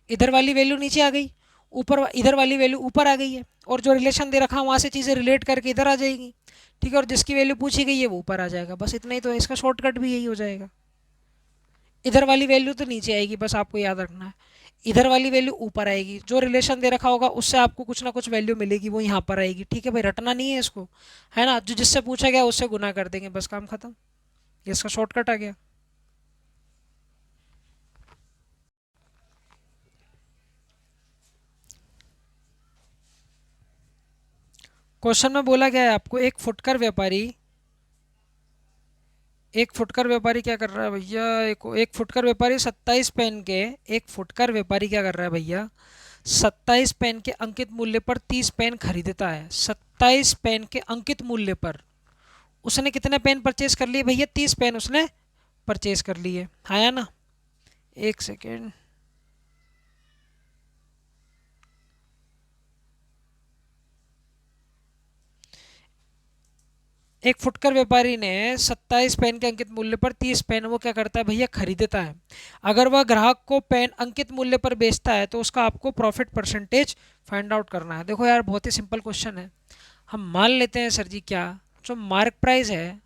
Speaker 1: इधर वाली वैल्यू नीचे आ गई, ऊपर इधर वाली वैल्यू ऊपर आ गई है। और जो रिलेशन दे रखा है वहाँ से चीज़ें रिलेट करके इधर आ जाएगी। ठीक है। और जिसकी वैल्यू पूछी गई है वो ऊपर आ जाएगा, बस इतना ही तो है। इसका शॉर्टकट भी यही हो जाएगा। इधर वाली वैल्यू तो नीचे आएगी, बस आपको याद रखना है। इधर वाली वैल्यू ऊपर आएगी, जो रिलेशन दे रखा होगा उससे आपको कुछ ना कुछ वैल्यू मिलेगी, वो यहाँ पर आएगी। ठीक है भाई, रटना नहीं है इसको, है ना। जो जिससे पूछा गया उससे गुना कर देंगे, बस काम खत्म। ये इसका शॉर्टकट आ गया। क्वेश्चन में बोला गया है आपको, एक फुटकर व्यापारी क्या कर रहा है भैया, एक फुटकर व्यापारी 27 पेन के, एक फुटकर व्यापारी क्या कर रहा है भैया, 27 पेन के अंकित मूल्य पर 30 पेन खरीदता है। 27 पेन के अंकित मूल्य पर उसने कितने पेन परचेज कर लिए भैया, 30 पेन उसने परचेज कर लिए। हाँ या ना। एक सेकेंड। एक फुटकर व्यापारी ने 27 पेन के अंकित मूल्य पर 30 पेन वो क्या करता है भैया, खरीदता है। अगर वह ग्राहक को पेन अंकित मूल्य पर बेचता है तो उसका आपको प्रॉफिट परसेंटेज फाइंड आउट करना है। देखो यार बहुत ही सिंपल क्वेश्चन है। हम मान लेते हैं सर जी, क्या जो मार्क प्राइस है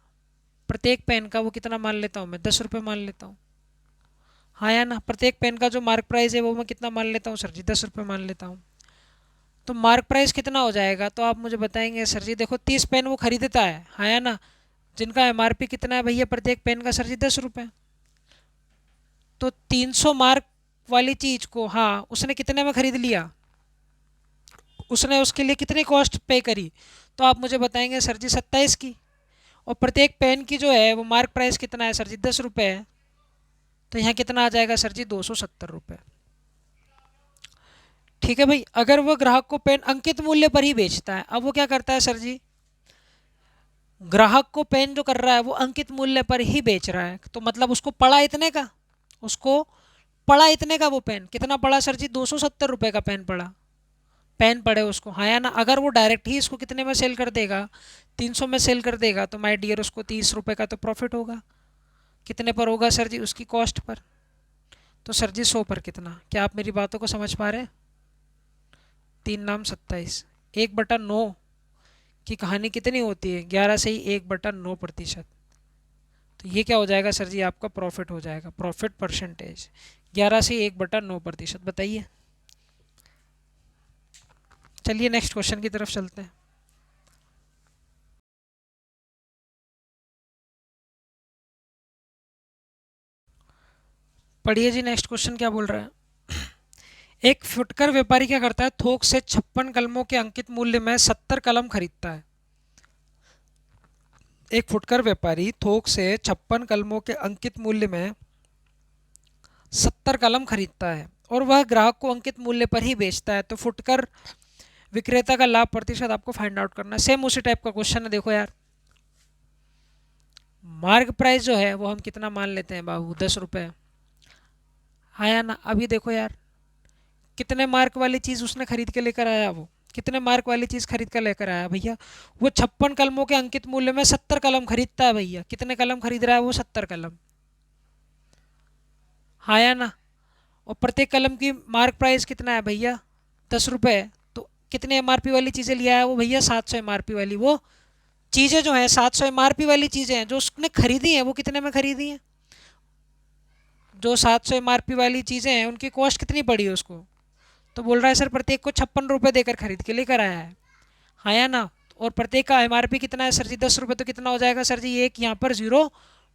Speaker 1: प्रत्येक पेन का वो कितना मान लेता हूँ मैं, 10 रुपये मान लेता हूँ। हाँ या ना। प्रत्येक पेन का जो मार्क प्राइस है वो मैं कितना मान लेता हूँ सर जी, 10 रुपये मान लेता हूँ। तो मार्क प्राइस कितना हो जाएगा, तो आप मुझे बताएंगे सर जी। देखो 30 पेन वो खरीदता है या ना, जिनका एमआरपी कितना है भैया प्रत्येक पेन का सर जी 10 रुपये। तो 300 मार्क वाली चीज को, हाँ, उसने कितने में खरीद लिया, उसने उसके लिए कितनी कॉस्ट पे करी, तो आप मुझे बताएंगे सर जी 27 की। और प्रत्येक पेन की जो है वो मार्क प्राइस कितना है सर जी 10 रुपये है, तो यहाँ कितना आ जाएगा सर जी 270 रुपये। ठीक है भाई। अगर वो ग्राहक को पेन अंकित मूल्य पर ही बेचता है, अब वो क्या करता है सर जी, ग्राहक को पेन जो कर रहा है वो अंकित मूल्य पर ही बेच रहा है, तो मतलब उसको पड़ा इतने का, उसको पड़ा इतने का, वो पेन कितना पड़ा सर जी 270 रुपये का पेन पड़ा, पेन पड़े उसको, हाँ या ना। अगर वो डायरेक्ट ही इसको कितने में सेल कर देगा, 300 में सेल कर देगा, तो माय डियर उसको 30 रुपये का तो प्रॉफिट होगा। कितने पर होगा सर जी, उसकी कॉस्ट पर। तो सर जी 100 पर कितना, क्या आप मेरी बातों को समझ पा रहे हैं। 3 नाम 27, 1/9 की कहानी कितनी होती है, 11 से ही 1/9%। तो ये क्या हो जाएगा सर जी, आपका प्रॉफिट हो जाएगा, प्रॉफिट परसेंटेज 11 से 1/9%। बताइए। चलिए नेक्स्ट क्वेश्चन की तरफ चलते हैं। पढ़िए जी, नेक्स्ट क्वेश्चन क्या बोल रहा है। एक फुटकर व्यापारी क्या करता है, थोक से 56 कलमों के अंकित मूल्य में 70 कलम खरीदता है। एक फुटकर व्यापारी थोक से 56 कलमों के अंकित मूल्य में 70 कलम खरीदता है और वह ग्राहक को अंकित मूल्य पर ही बेचता है, तो फुटकर विक्रेता का लाभ प्रतिशत आपको फाइंड आउट करना है। सेम उसी टाइप का क्वेश्चन है। देखो यार, मार्क प्राइस जो है वो हम कितना मान लेते हैं बाबू, 10 रुपये, हाँ या ना। अभी देखो यार, कितने मार्क वाली चीज़ उसने खरीद के लेकर आया, वो कितने मार्क वाली चीज़ खरीद कर लेकर आया भैया, वो 56 कलमों के अंकित मूल्य में 70 कलम खरीदता है भैया। कितने कलम खरीद रहा है वो, 70 कलम, हाँ या ना। और प्रत्येक कलम की मार्क प्राइस कितना है भैया, 10 रुपये। तो कितने एमआरपी वाली चीज़ें लिया है वो भैया, 700 एमआरपी वाली। वो चीज़ें जो हैं 700 एमआरपी वाली चीज़ें हैं जो उसने खरीदी हैं, वो कितने में खरीदी हैं, जो 700 एमआरपी वाली चीज़ें हैं उनकी कॉस्ट कितनी पड़ी है उसको, तो बोल रहा है सर प्रत्येक को 56 रुपये देकर खरीद के लेकर आया है, हाँ या ना। और प्रत्येक का एमआरपी कितना है सर जी, 10 रुपये, तो कितना हो जाएगा सर जी, एक यहाँ पर जीरो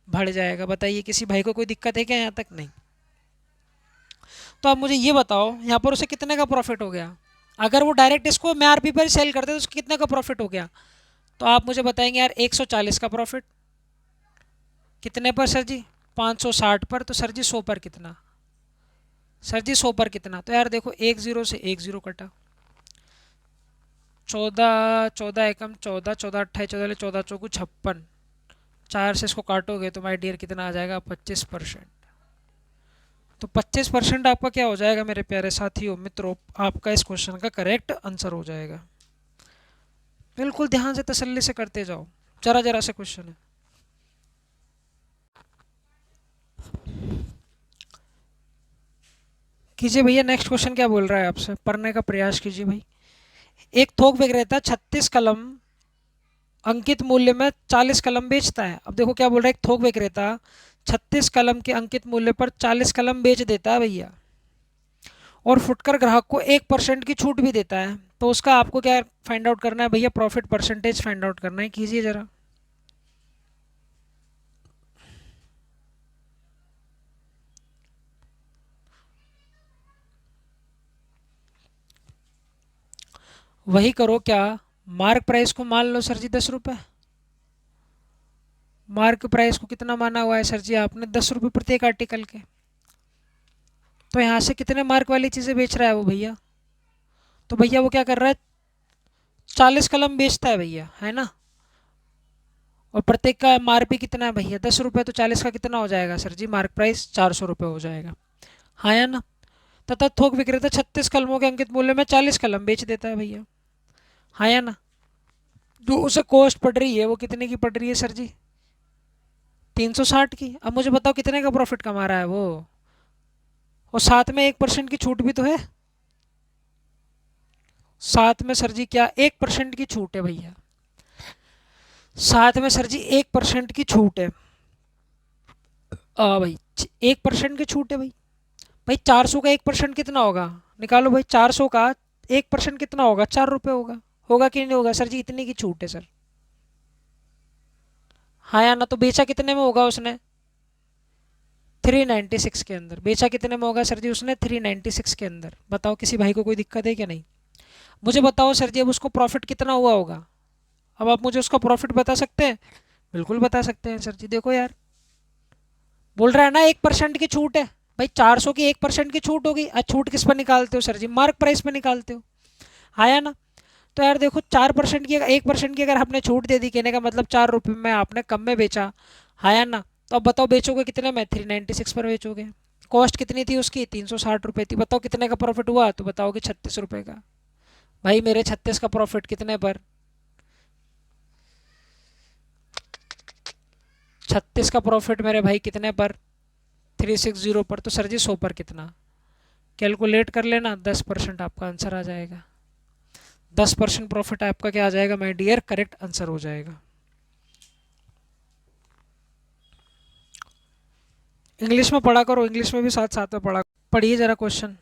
Speaker 1: बढ़ जाएगा। बताइए किसी भाई को कोई दिक्कत है क्या, यहाँ तक नहीं। तो आप मुझे ये बताओ, यहाँ पर उसे कितने का प्रॉफिट हो गया, अगर वो डायरेक्ट इसको एमआरपी पर सेल करते तो उसको कितने का प्रॉफिट हो गया, तो आप मुझे बताएंगे यार 140 का प्रॉफिट। कितने पर सर जी, 560 पर। तो सर जी 100 पर कितना, सर जी 100 पर कितना, तो यार देखो 1 0 से 1 0 कटा, 14, 14 एकम 14, 14 अट्ठाईस 14, 14 चौकू 56, 4 से इसको काटोगे तो माय डियर कितना आ जाएगा, 25%। तो 25% आपका क्या हो जाएगा मेरे प्यारे साथियों मित्रों, आपका इस क्वेश्चन का करेक्ट आंसर हो जाएगा। बिल्कुल ध्यान से तसल्ली से करते जाओ, जरा जरा से क्वेश्चन है। कीजिए भैया, नेक्स्ट क्वेश्चन क्या बोल रहा है आपसे, पढ़ने का प्रयास कीजिए भाई। एक थोक विक्रेता 36 कलम अंकित मूल्य में 40 कलम बेचता है। अब देखो क्या बोल रहा है, एक थोक विक्रेता 36 कलम के अंकित मूल्य पर 40 कलम बेच देता है भैया, और फुटकर ग्राहक को 1% की छूट भी देता है। तो उसका आपको क्या फाइंड आउट करना है भैया, प्रॉफिट परसेंटेज फाइंड आउट करना है। कीजिए जरा। वही करो, क्या मार्क प्राइस को मान लो सर जी 10 रुपये। मार्क प्राइस को कितना माना हुआ है सर जी आपने, 10 रुपये प्रत्येक आर्टिकल के। तो यहाँ से कितने मार्क वाली चीज़ें बेच रहा है वो भैया, तो भैया वो क्या कर रहा है, 40 कलम बेचता है भैया, है ना। और प्रत्येक का एमआरपी कितना है भैया, 10 रुपये, तो 40 का कितना हो जाएगा सर जी, मार्क प्राइस 400 रुपये हो जाएगा, हाँ या ना। तथा थोक विक्रेता 36 कलमों के अंकित मूल्य में 40 कलम बेच देता है भैया, हाँ या ना। जो उसे कॉस्ट पड़ रही है वो कितने की पड़ रही है सर जी, 360 की। अब मुझे बताओ कितने का प्रॉफिट कमा रहा है वो, और साथ में 1% की छूट भी तो है, साथ में सर जी क्या 1% की छूट है भैया, साथ में सर जी 1% की छूट है। भाई 1% की छूट है भाई। भाई 400 का 1% कितना होगा, निकालो भाई, 400 का 1% कितना होगा, 4 रुपये होगा। होगा कि नहीं होगा सर जी, इतनी की छूट है सर। हाँ या ना, तो बेचा कितने में होगा उसने, 396 के अंदर। बेचा कितने में होगा सर जी उसने, 396 के अंदर। बताओ किसी भाई को कोई दिक्कत है क्या, नहीं। मुझे बताओ सर जी, अब उसको प्रॉफिट कितना हुआ होगा। अब आप मुझे उसका प्रॉफिट बता सकते हैं। बिल्कुल बता सकते हैं सर जी। देखो यार, बोल रहा है ना 1% की छूट है। भाई 400 की 1% की छूट होगी। आज छूट किस पर निकालते हो सर जी, मार्क प्राइस पे निकालते हो। हाँ या ना। तो यार देखो, 4% की, 1% की अगर आपने छूट दे दी, कहने का मतलब 4 रुपये में आपने कम में बेचा। हाँ या ना। तो अब बताओ बेचोगे कितने में, 396 पर बेचोगे। कॉस्ट कितनी थी उसकी, 360 रुपये थी। बताओ कितने का प्रॉफिट हुआ, तो बताओगे 36 रुपये का। भाई मेरे 36 का प्रॉफिट कितने पर, 36 का प्रॉफिट मेरे भाई कितने पर, 360 पर। तो सर जी 100 पर कितना, कैलकुलेट कर लेना। 10% आपका आंसर आ जाएगा। 10% प्रॉफिट आपका क्या आ जाएगा माय डियर, करेक्ट आंसर हो जाएगा। इंग्लिश में पढ़ा करो, इंग्लिश में भी साथ साथ में पढ़ा। पढ़िए जरा क्वेश्चन।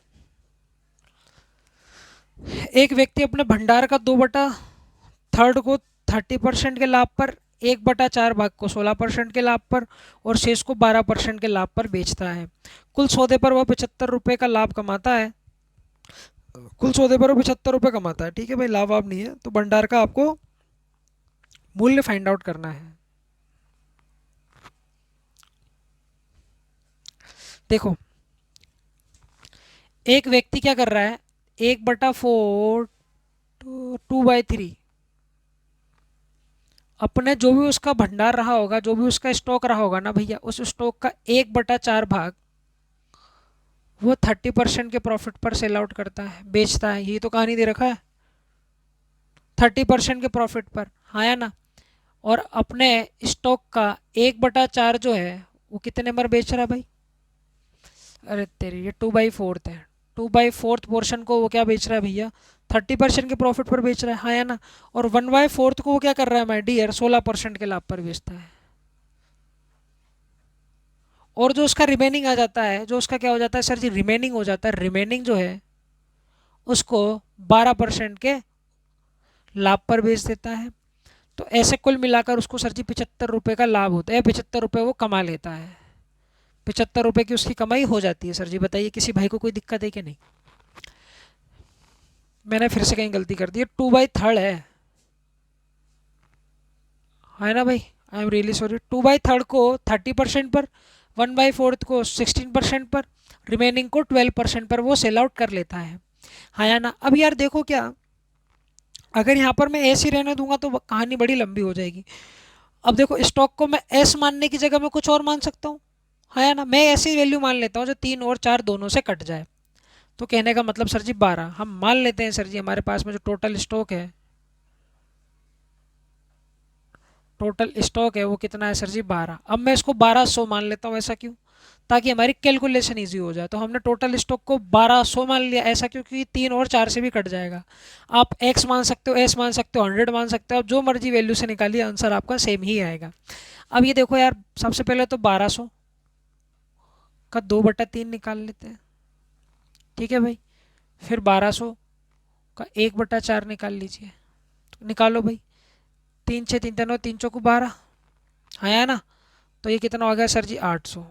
Speaker 1: एक व्यक्ति अपने भंडार का 2/3 को 30% के लाभ पर, 1/4 भाग को 16% के लाभ पर और शेष को 12% के लाभ पर बेचता है। कुल सौदे पर वह 75 रुपये का लाभ कमाता है। कुल सौदे पर वो 75 रुपये कमाता है। ठीक है भाई, लाभ वाभ नहीं है, तो भंडार का आपको मूल्य फाइंड आउट करना है। देखो, एक व्यक्ति क्या कर रहा है, 1/4 2/3 अपने जो भी उसका भंडार रहा होगा, जो भी उसका स्टॉक रहा होगा ना भैया, उस स्टॉक का 1/4 भाग वो 30% के प्रॉफिट पर सेल आउट करता है, बेचता है। ये तो कहानी दे रखा है, 30% के प्रॉफिट पर। हाँ या ना। और अपने स्टॉक का 1/4 जो है वो कितने पर बेच रहा है भाई, अरे तेरी, ये 2/4 है। 2/4 पोर्शन को वो क्या बेच रहा है भैया, 30% के प्रॉफिट पर बेच रहा है। हाँ या ना। और 1/4 को वो क्या कर रहा है माय डियर, 16% के लाभ पर बेचता है। और जो उसका रिमेनिंग आ जाता है, जो उसका क्या हो जाता है सर जी, रिमेनिंग हो जाता है। रिमेनिंग जो है उसको 12% के लाभ पर बेच देता है। तो ऐसे कुल मिलाकर उसको सर जी 75 रुपये का लाभ होता है, 75 रुपये वो कमा लेता है। 75 रुपये की उसकी कमाई हो जाती है। सर जी बताइए किसी भाई को कोई दिक्कत है कि नहीं। मैंने फिर से कहीं गलती कर दी है, 2/3 है। है ना भाई, आई एम रियली सॉरी। 2/3 को 30% पर, 1/4 को 16% पर, रिमेनिंग को 12% पर वो सेल आउट कर लेता है। हाँ या ना। अब यार देखो क्या, अगर यहाँ पर मैं ऐसे ही रहने दूंगा तो कहानी बड़ी लंबी हो जाएगी। अब देखो, स्टॉक को मैं एस मानने की जगह मैं कुछ और मान सकता हूँ। हाँ या ना। मैं ऐसी वैल्यू मान लेता हूँ जो 3 और 4 दोनों से कट जाए। तो कहने का मतलब सर जी 12 हम मान लेते हैं। सर जी हमारे पास में जो टोटल स्टॉक है, टोटल स्टॉक है वो कितना है सर जी, 12। अब मैं इसको 1200 मान लेता हूँ। ऐसा क्यों, ताकि हमारी कैलकुलेशन इजी हो जाए। तो हमने टोटल स्टॉक को 1200 मान लिया। ऐसा क्योंकि 3 और 4 से भी कट जाएगा। आप एक्स मान सकते हो, एस मान सकते हो, 100 मान सकते हो, आप जो मर्जी वैल्यू से निकालिए, आंसर आपका सेम ही आएगा। अब ये देखो यार, सबसे पहले तो 1200 का 2/3 निकाल लेते हैं। ठीक है भाई। फिर 1200 का 1/4 निकाल लीजिए। तो निकालो भाई। 3 6 3 3 3 चौको 12, आया ना। तो ये कितना हो गया सर जी, 800।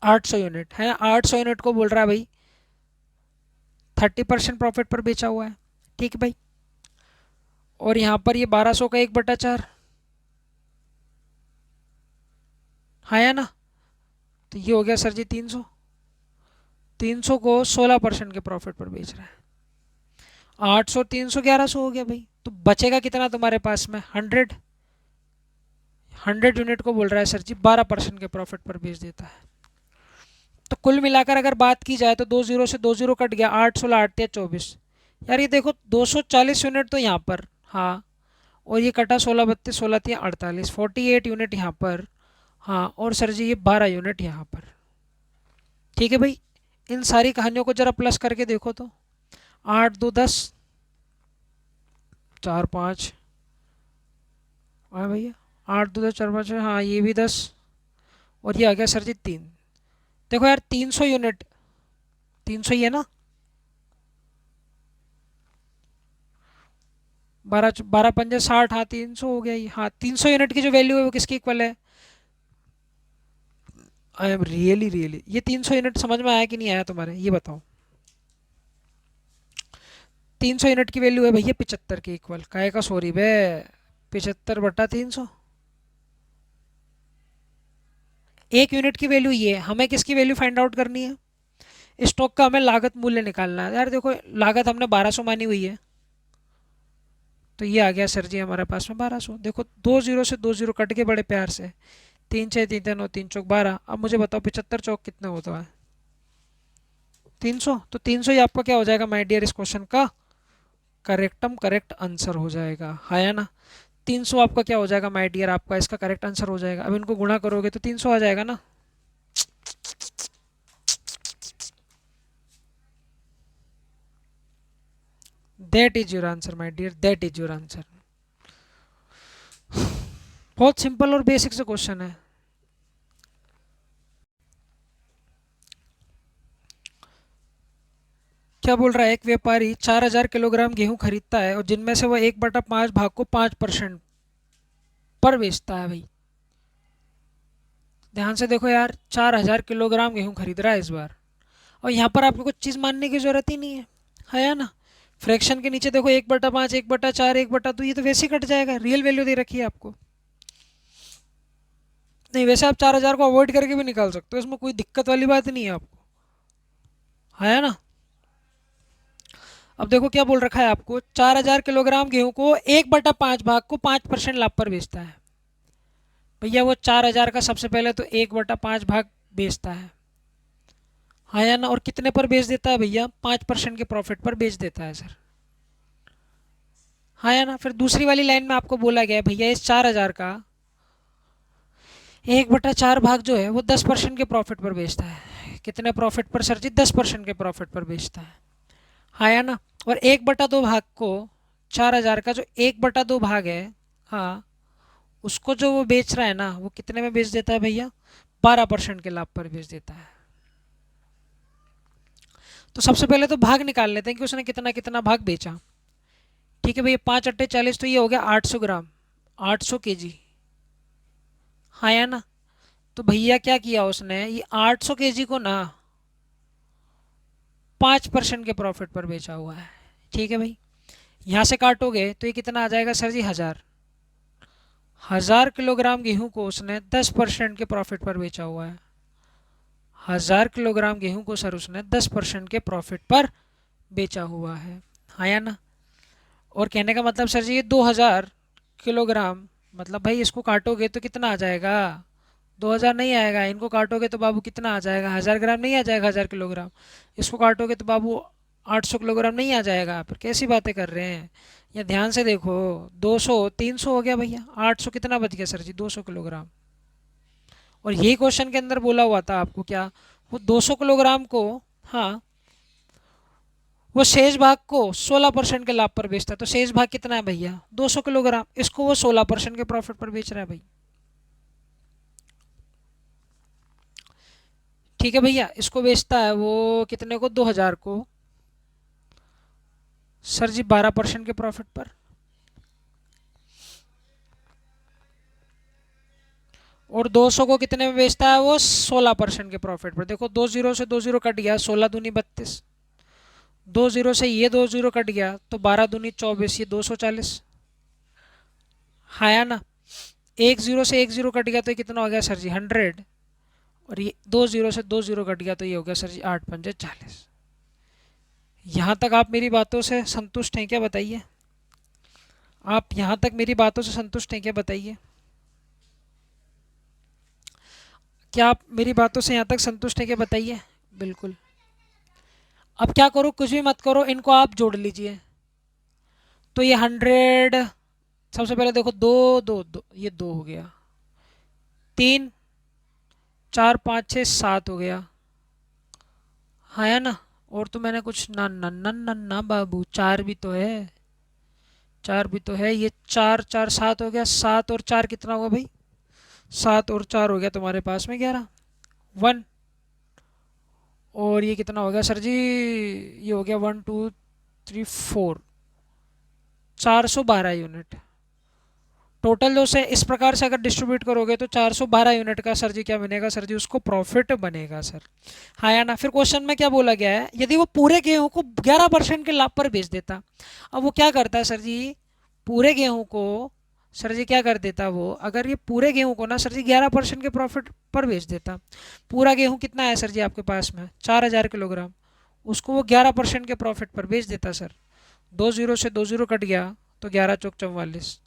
Speaker 1: 800 यूनिट है। 800 यूनिट को बोल रहा है भाई 30% प्रॉफिट पर बेचा हुआ है। ठीक है भाई। और यहाँ पर ये 1200 का 1/4, आया ना। तो ये हो गया सर जी 300। 300 को 16% के प्रॉफिट पर बेच रहा है। 800 300 1100 हो गया भाई। तो बचेगा कितना तुम्हारे पास में, 100। 100 यूनिट को बोल रहा है सर जी 12% के प्रॉफिट पर बेच देता है। तो कुल मिलाकर अगर बात की जाए तो 2 जीरो से 2 जीरो कट गया, 8 16 8 3 24। यार ये देखो 240 यूनिट तो यहाँ पर, हाँ। और ये कटा 16 32 16 3 48, 48 यूनिट यहाँ पर। हाँ, और सर जी ये 12 यूनिट यहाँ पर। ठीक है भाई। इन सारी कहानियों को जरा प्लस करके देखो तो, 8 2 10, 4 5, हाँ भैया, 8 2 10 4 5, हाँ ये भी 10। और ये आ गया सर जी 3। देखो यार 300 यूनिट, 300 ही है ना। बारह बारह पंजे 60, हाँ 300 हो गया ये। हाँ 300 यूनिट की जो वैल्यू है वो किसकी इक्वल है? आई एम रियली रियली, ये 300 यूनिट समझ में आया कि नहीं आया तुम्हारे, ये बताओ। 300 यूनिट की वैल्यू है भैया 75 के इक्वल, काहे का सॉरी बे, 75/300। एक यूनिट की वैल्यू ये है, हमें किसकी वैल्यू फाइंड आउट करनी है? स्टॉक का हमें लागत मूल्य निकालना है। यार देखो लागत हमने 1200 मानी हुई है, तो ये आ गया सर जी हमारे पास में 1200। देखो दो जीरो से दो जीरो कट के बड़े प्यार से, 3 6 3 3 9, 3 चौक 12। अब मुझे बताओ 75 चौक कितना होता है? 300। तो 300 ही आपका क्या हो जाएगा माय डियर, इस क्वेश्चन का करेक्ट आंसर हो जाएगा, है या ना? 300 आपका क्या हो जाएगा माय डियर, आपका इसका करेक्ट आंसर हो जाएगा। अब इनको गुणा करोगे तो 300 आ जाएगा ना। That is your answer my dear, that is your answer. बहुत सिंपल और बेसिक से क्वेश्चन है। क्या बोल रहा है, एक व्यापारी 4000 किलोग्राम गेहूं खरीदता है और जिनमें से वह 1/5 भाग को 5% पर बेचता है भाई। ध्यान से देखो यार, 4000 किलोग्राम गेहूं खरीद रहा है इस बार, और यहाँ पर आपको कुछ चीज़ मानने की जरूरत ही नहीं है या ना? फ्रैक्शन के नीचे देखो 1/5, 1/4, 1/2, ये तो वैसे ही कट जाएगा, रियल वैल्यू दे रखी है आपको। नहीं वैसे आप 4000 को अवॉइड करके भी निकाल सकते हो, इसमें कोई दिक्कत वाली बात नहीं है आपको, है ना? अब देखो क्या बोल रखा है आपको, 4000 किलोग्राम गेहूं को 1/5 भाग को 5% लाभ पर बेचता है। भैया वो 4000 का सबसे पहले तो 1/5 भाग बेचता है, हाँ या ना? और कितने पर बेच देता है भैया? 5% के प्रॉफिट पर बेच देता है सर, हाँ या ना? फिर दूसरी वाली लाइन में आपको बोला गया है भैया इस 4000 का 1/4 भाग जो है वो 10% के प्रॉफिट पर बेचता है। कितने प्रॉफिट पर सर जी? 10% के प्रॉफिट पर बेचता है, हाँ या ना? और 1/2 भाग को, 4000 का जो 1/2 भाग है, हाँ, उसको जो वो बेच रहा है ना, वो कितने में बेच देता है भैया? 12% के लाभ पर बेच देता है। तो सबसे पहले तो भाग निकाल लेते हैं कि उसने कितना कितना भाग बेचा। ठीक है भैया, 5 × 8 = 40, तो ये हो गया 800 ग्राम, 800 kg, हाँ या ना? तो भैया क्या किया उसने, ये 800 kg को ना 5% के प्रॉफिट पर बेचा हुआ है। ठीक है भाई, यहाँ से काटोगे तो ये कितना आ जाएगा सर जी? 1000 किलोग्राम गेहूं को उसने 10% के प्रॉफिट पर बेचा हुआ है। 1000 किलोग्राम गेहूं को सर उसने 10% के प्रॉफिट पर बेचा हुआ है, हाँ या ना? और कहने का मतलब सर जी ये 2000 किलोग्राम, मतलब भाई इसको काटोगे तो कितना आ जाएगा? 2000 नहीं आएगा, इनको काटोगे तो बाबू कितना आ जाएगा? 1000 ग्राम नहीं आ जाएगा, 1000 किलोग्राम। इसको काटोगे तो बाबू 800 किलोग्राम नहीं आ जाएगा। फिर कैसी बातें कर रहे हैं? या ध्यान से देखो, 200 300 हो गया भैया, 800 कितना बच गया सर जी? 200 किलोग्राम। और यही क्वेश्चन के अंदर बोला हुआ था आपको क्या, वो 200 किलोग्राम को, हाँ, वो शेष भाग को 16% के लाभ पर बेचता है। तो शेष भाग कितना है भैया? 200 किलोग्राम, इसको वो 16% के प्रॉफिट पर बेच रहा है भाई। ठीक है भैया, इसको बेचता है वो कितने को? 2000 को सर जी 12% के प्रॉफिट पर। और 200 को कितने में बेचता है वो? 16% के प्रॉफिट पर। देखो दो जीरो से दो जीरो कट गया, 16 दूनी 32, दो जीरो से ये दो जीरो कट गया तो 12 दूनी 24, ये 240, हाँ या ना? एक जीरो से एक जीरो कट गया तो ये कितना हो गया सर जी? 100। और ये दो जीरो से दो जीरो कट गया तो ये हो गया सर जी 8 × 5 = 40। यहाँ तक आप मेरी बातों से संतुष्ट हैं क्या, बताइए? आप यहाँ तक मेरी बातों से संतुष्ट हैं क्या, बताइए? क्या आप मेरी बातों से यहाँ तक संतुष्ट हैं क्या, बताइए? बिल्कुल। अब क्या करो, कुछ भी मत करो, इनको आप जोड़ लीजिए। तो ये 100, सबसे पहले देखो दो दो दो, ये दो हो गया, 3 4 5 6 7 हो गया, हाँ या ना? और तो मैंने कुछ ना ना ना ना ना बाबू, चार भी तो है, चार भी तो है, ये 4 4 7 हो गया, 7 और 4 कितना हुआ भाई? 7 और 4 हो गया तुम्हारे पास में 11, 1। और ये कितना हो गया सर जी? ये हो गया 1 2 3 4, 412 यूनिट टोटल जो से इस प्रकार से अगर डिस्ट्रीब्यूट करोगे तो 412 यूनिट का सर जी क्या बनेगा सर जी, उसको प्रॉफिट बनेगा सर। हाँ या ना। फिर क्वेश्चन में क्या बोला गया है, यदि वो पूरे गेहूं को 11% के लाभ पर बेच देता। अब वो क्या करता है सर जी, पूरे गेहूं को सर जी क्या कर देता वो, अगर ये पूरे गेहूं को ना सर जी 11% के प्रॉफिट पर बेच देता। पूरा गेहूं कितना है सर जी आपके पास में, 4000 किलोग्राम, उसको वो 11% के प्रॉफिट पर बेच देता सर। 2 जीरो से 2 जीरो कट गया तो 11 चौक 44,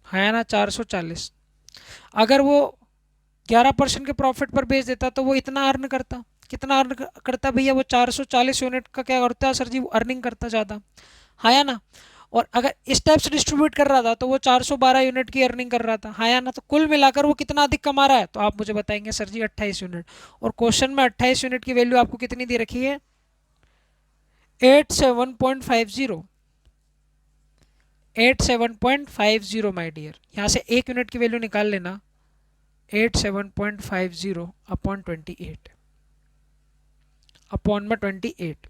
Speaker 1: है ना 440। अगर वो 11% के प्रॉफिट पर बेच देता तो वो इतना अर्न करता। कितना अर्न करता भैया, वो 440 यूनिट का क्या करता है सर जी, वो अर्निंग करता ज़्यादा, हाँ या ना। और अगर इस टाइप से डिस्ट्रीब्यूट कर रहा था तो वो 412 यूनिट की अर्निंग कर रहा था, हाँ या ना। तो कुल मिलाकर वो कितना अधिक कमा रहा है, तो आप मुझे बताएंगे सर जी 28 यूनिट। और क्वेश्चन में 28 यूनिट की वैल्यू आपको कितनी दे रखी है, 87.50। 87.50 माई डियर, यहाँ से 1 यूनिट की वैल्यू निकाल लेना, 87.50 अपॉन 28 अपॉन में 28,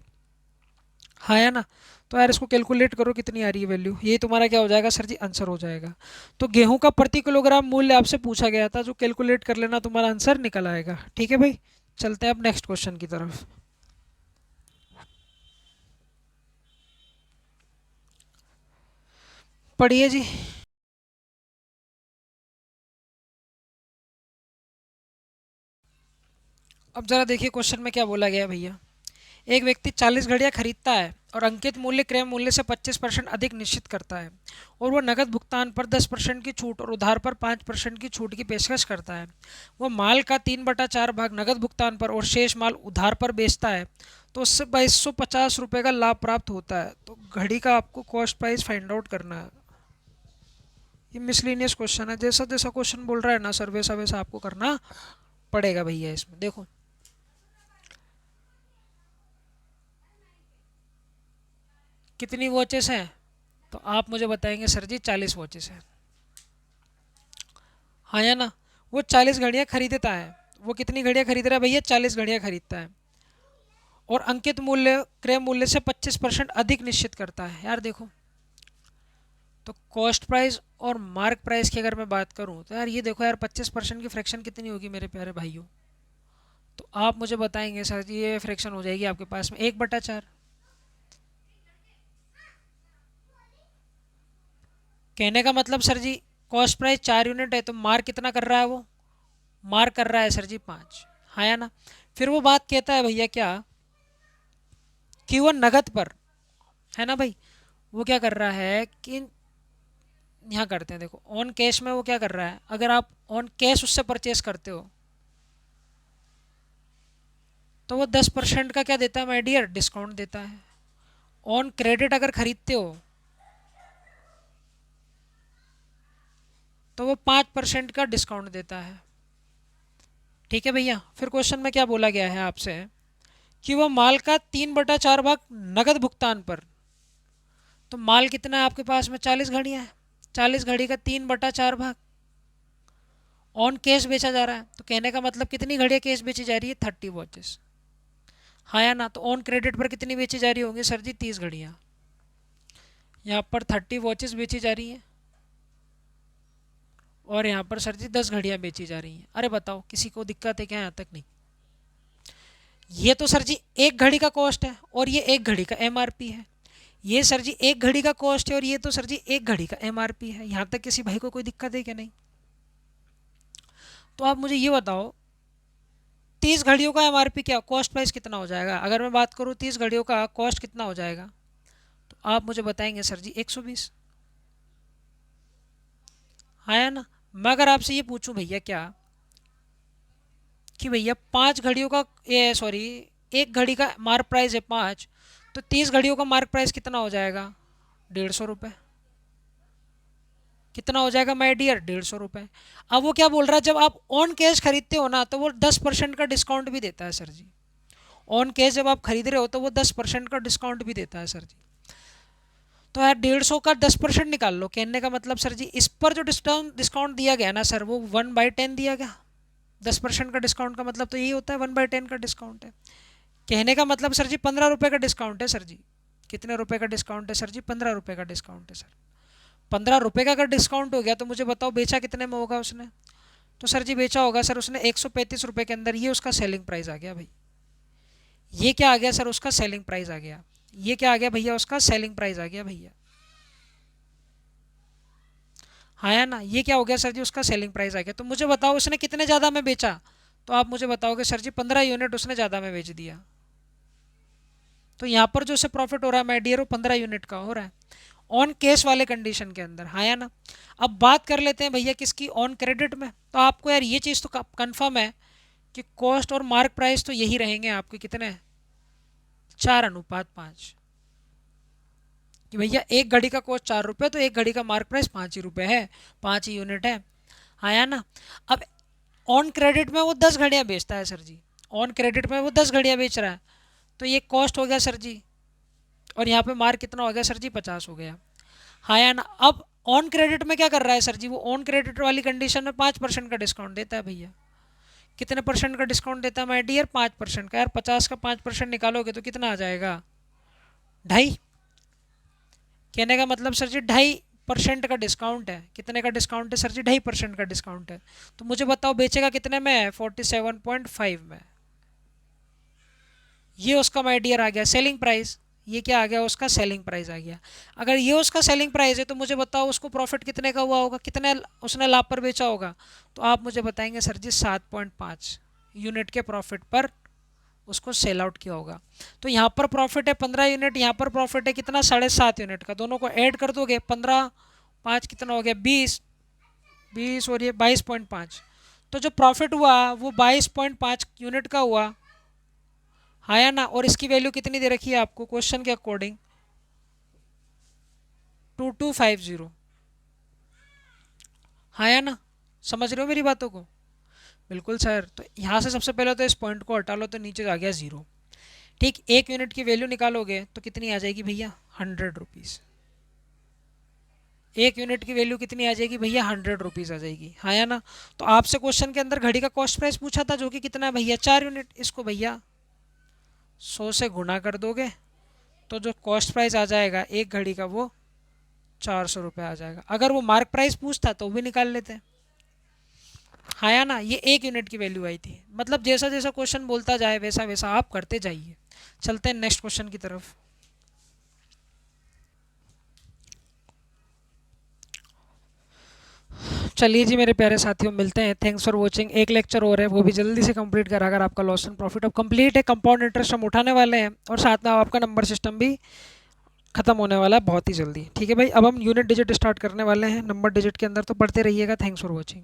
Speaker 1: हाँ या ना। तो यार इसको कैलकुलेट करो कितनी आ रही है वैल्यू, ये तुम्हारा क्या हो जाएगा सर जी, आंसर हो जाएगा। तो गेहूं का प्रति किलोग्राम मूल्य आपसे पूछा गया था, जो कैलकुलेट कर लेना तुम्हारा आंसर निकल आएगा। ठीक है भाई, चलते हैं अब नेक्स्ट क्वेश्चन की तरफ। पढ़िए जी। अब जरा देखिए क्वेश्चन में क्या बोला गया है भैया। एक व्यक्ति 40 घड़ियां खरीदता है और अंकित मूल्य क्रय मूल्य से 25% अधिक निश्चित करता है, और वो नकद भुगतान पर 10% की छूट और उधार पर 5% की छूट की पेशकश करता है। वो माल का 3/4 भाग नकद भुगतान पर और शेष माल उधार पर बेचता है, तो उससे 2250 रुपये का लाभ प्राप्त होता है। तो घड़ी का आपको कॉस्ट प्राइस फाइंड आउट करना है। ये मिसलिनियस क्वेश्चन है, जैसा जैसा क्वेश्चन बोल रहा है ना सर वैसा वैसा आपको करना पड़ेगा भैया। इसमें देखो कितनी वॉचेस हैं, तो आप मुझे बताएंगे सर जी 40 वॉचेस हैं, हाँ या ना। वो 40 घड़ियाँ खरीदता है, वो कितनी घड़ियाँ खरीद रहा है भैया, 40 घड़ियाँ खरीदता है, और अंकित मूल्य क्रय मूल्य से 25% अधिक निश्चित करता है। यार देखो, तो कॉस्ट प्राइस और मार्क प्राइस की अगर मैं बात करूं तो यार ये देखो यार 25% की फ्रैक्शन कितनी होगी मेरे प्यारे भाइयों। तो आप मुझे बताएंगे सर जी ये फ्रैक्शन हो जाएगी आपके पास में 1/4। कहने का मतलब सर जी कॉस्ट प्राइस 4 यूनिट है तो मार्क कितना कर रहा है वो, मार्क कर रहा है सर जी 5, हाँ या ना। फिर वो बात कहता है भैया क्या, कि वो नगद पर, है ना भाई, वो क्या कर रहा है कि यहाँ करते हैं देखो, ऑन कैश में वो क्या कर रहा है, अगर आप ऑन कैश उससे परचेस करते हो तो वो 10% का क्या देता है माय डियर, डिस्काउंट देता है। ऑन क्रेडिट अगर खरीदते हो तो वो 5% का डिस्काउंट देता है। ठीक है भैया। फिर क्वेश्चन में क्या बोला गया है आपसे, कि वो माल का 3/4 भाग नगद भुगतान पर, तो माल कितना है आपके पास में, 40 घड़ियाँ है, 40 घड़ी का 3/4 भाग ऑन कैश बेचा जा रहा है। तो कहने का मतलब कितनी घड़ियाँ कैश बेची जा रही है, 30 वॉचेस, हाँ या ना। तो ऑन क्रेडिट पर कितनी बेची जा रही होंगी सर जी, 30 घड़ियाँ। यहाँ पर 30 वॉचेस बेची जा रही हैं, और यहाँ पर सर जी 10 घड़ियाँ बेची जा रही हैं। अरे बताओ किसी को दिक्कत है क्या, यहाँ तक नहीं। ये तो सर जी एक घड़ी का कॉस्ट है और ये एक घड़ी का एमआरपी है। ये सर जी एक घड़ी का कॉस्ट है और ये तो सर जी एक घड़ी का एमआरपी है। यहाँ तक किसी भाई को कोई दिक्कत है क्या, नहीं। तो आप मुझे ये बताओ 30 घड़ियों का एमआरपी क्या, कॉस्ट प्राइस कितना हो जाएगा, अगर मैं बात करूँ 30 घड़ियों का कॉस्ट कितना हो जाएगा, तो आप मुझे बताएंगे सर जी 120, हाँ या ना। मैं अगर आपसे ये पूछूं भैया क्या, कि भैया 5 घड़ियों का, ये सॉरी, एक घड़ी का मार्क प्राइस है 5, तो 30 घड़ियों का मार्क प्राइस कितना हो जाएगा, 150 रुपये। कितना हो जाएगा माय डियर, 150 रुपये। अब वो क्या बोल रहा है, जब आप ऑन कैश खरीदते हो ना तो वो 10% का डिस्काउंट भी देता है सर जी। ऑन कैश जब आप खरीद रहे हो तो वो 10% का डिस्काउंट भी देता है सर जी। तो यार 150 का 10% निकाल लो। कहने का मतलब सर जी इस पर जो डिस्काउंट डिस्काउंट दिया गया ना सर, वो 1/10 दिया गया। 10% का डिस्काउंट का मतलब तो यही होता है, 1/10 का डिस्काउंट है। कहने का मतलब सर जी 15 रुपये का डिस्काउंट है सर जी। कितने रुपए का डिस्काउंट है सर जी? 15 रुपए का डिस्काउंट है सर। 15 रुपए का अगर डिस्काउंट हो गया तो मुझे बताओ बेचा कितने में होगा उसने? तो सर जी बेचा होगा सर उसने 135 रुपए के अंदर। ये उसका सेलिंग प्राइस आ गया भाई। ये क्या आ गया सर? उसका सेलिंग प्राइस आ गया। ये क्या आ गया भैया? उसका सेलिंग प्राइस आ गया भैया। हाँ या ना? ये क्या हो गया सर जी? उसका सेलिंग प्राइस आ गया। तो मुझे बताओ उसने कितने ज़्यादा में बेचा? तो आप मुझे बताओगे सर जी 15 यूनिट उसने ज़्यादा में बेच दिया। तो यहाँ पर जो उसे प्रॉफिट हो रहा है माय डियर वो 15 यूनिट का हो रहा है ऑन केस वाले कंडीशन के अंदर। हाँ या ना? अब बात कर लेते हैं भैया किसकी? ऑन क्रेडिट में। तो आपको यार ये चीज़ तो कंफर्म है कि कॉस्ट और मार्क प्राइस तो यही रहेंगे आपके कितने? 4:5 कि भैया एक घड़ी का कॉस्ट 4 रुपये तो एक घड़ी का मार्क प्राइस 5 ही रुपये है, 5 ही यूनिट है। हाँ या ना? अब ऑन क्रेडिट में वो 10 घड़ियाँ बेचता है सर जी। ऑन क्रेडिट में वो 10 घड़ियाँ बेच रहा है। तो ये कॉस्ट हो गया सर जी, और यहाँ पे मार्क कितना हो गया सर जी? 50 हो गया। हाँ या ना? अब ऑन क्रेडिट में क्या कर रहा है सर जी? वो ऑन क्रेडिट वाली कंडीशन में 5% का डिस्काउंट देता है भैया। कितने परसेंट का डिस्काउंट देता है माय डियर? 5% का। यार 50 का 5% निकालोगे तो कितना आ जाएगा? 2.5। कहने का मतलब सर जी 2.5% का डिस्काउंट है। कितने का डिस्काउंट है सर जी? 2.5% का डिस्काउंट है। तो मुझे बताओ बेचेगा कितने में? 47.5 में। ये उसका माय डियर आ गया सेलिंग प्राइस। ये क्या आ गया? उसका सेलिंग प्राइस आ गया। अगर ये उसका सेलिंग प्राइस है तो मुझे बताओ उसको प्रॉफिट कितने का हुआ होगा? कितने उसने लाभ पर बेचा होगा? तो आप मुझे बताएंगे सर जी 7.5 यूनिट के प्रॉफिट पर उसको सेल आउट किया होगा। तो यहाँ पर प्रॉफिट है 15 यूनिट, यहाँ पर प्रॉफिट है कितना? 7.5 यूनिट का। दोनों को ऐड कर दोगे 15 5 कितना हो गया? 20 20 और ये 22.5। तो जो प्रॉफिट हुआ वो 22.5 यूनिट का हुआ। हाँ या ना? और इसकी वैल्यू कितनी दे रखी है आपको क्वेश्चन के अकॉर्डिंग? 2250। हाँ या ना? समझ रहे हो मेरी बातों को? बिल्कुल सर। तो यहाँ से सबसे पहले तो इस पॉइंट को हटा लो तो नीचे आ गया 0। ठीक, 1 यूनिट की वैल्यू निकालोगे तो कितनी आ जाएगी भैया? 100 रुपीज़। 1 यूनिट की वैल्यू कितनी आ जाएगी भैया? 100 रुपीज़ आ जाएगी। हाँ या ना? तो आपसे क्वेश्चन के अंदर घड़ी का कॉस्ट प्राइस पूछा था जो कि कितना है भैया? 4 यूनिट। इसको भैया 100 से गुना कर दोगे तो जो कॉस्ट प्राइस आ जाएगा एक घड़ी का वो 400 रुपये आ जाएगा। अगर वो मार्क प्राइस पूछता तो भी निकाल लेते। हाँ या ना? ये 1 यूनिट की वैल्यू आई थी। मतलब जैसा जैसा क्वेश्चन बोलता जाए वैसा वैसा आप करते जाइए। चलते हैं नेक्स्ट क्वेश्चन की तरफ। चलिए जी मेरे प्यारे साथियों, मिलते हैं। Thanks for watching. एक लेक्चर और है वो भी जल्दी से कंप्लीट करा अगर आपका लॉस एंड प्रॉफिट अब कंप्लीट है। कंपाउंड इंटरेस्ट हम उठाने वाले हैं और साथ में आपका नंबर सिस्टम भी खत्म होने वाला है बहुत ही जल्दी। ठीक है भाई, अब हम यूनिट डिजिट स्टार्ट करने वाले हैं नंबर डिजिट के अंदर, तो पढ़ते रहिएगा। Thanks for watching.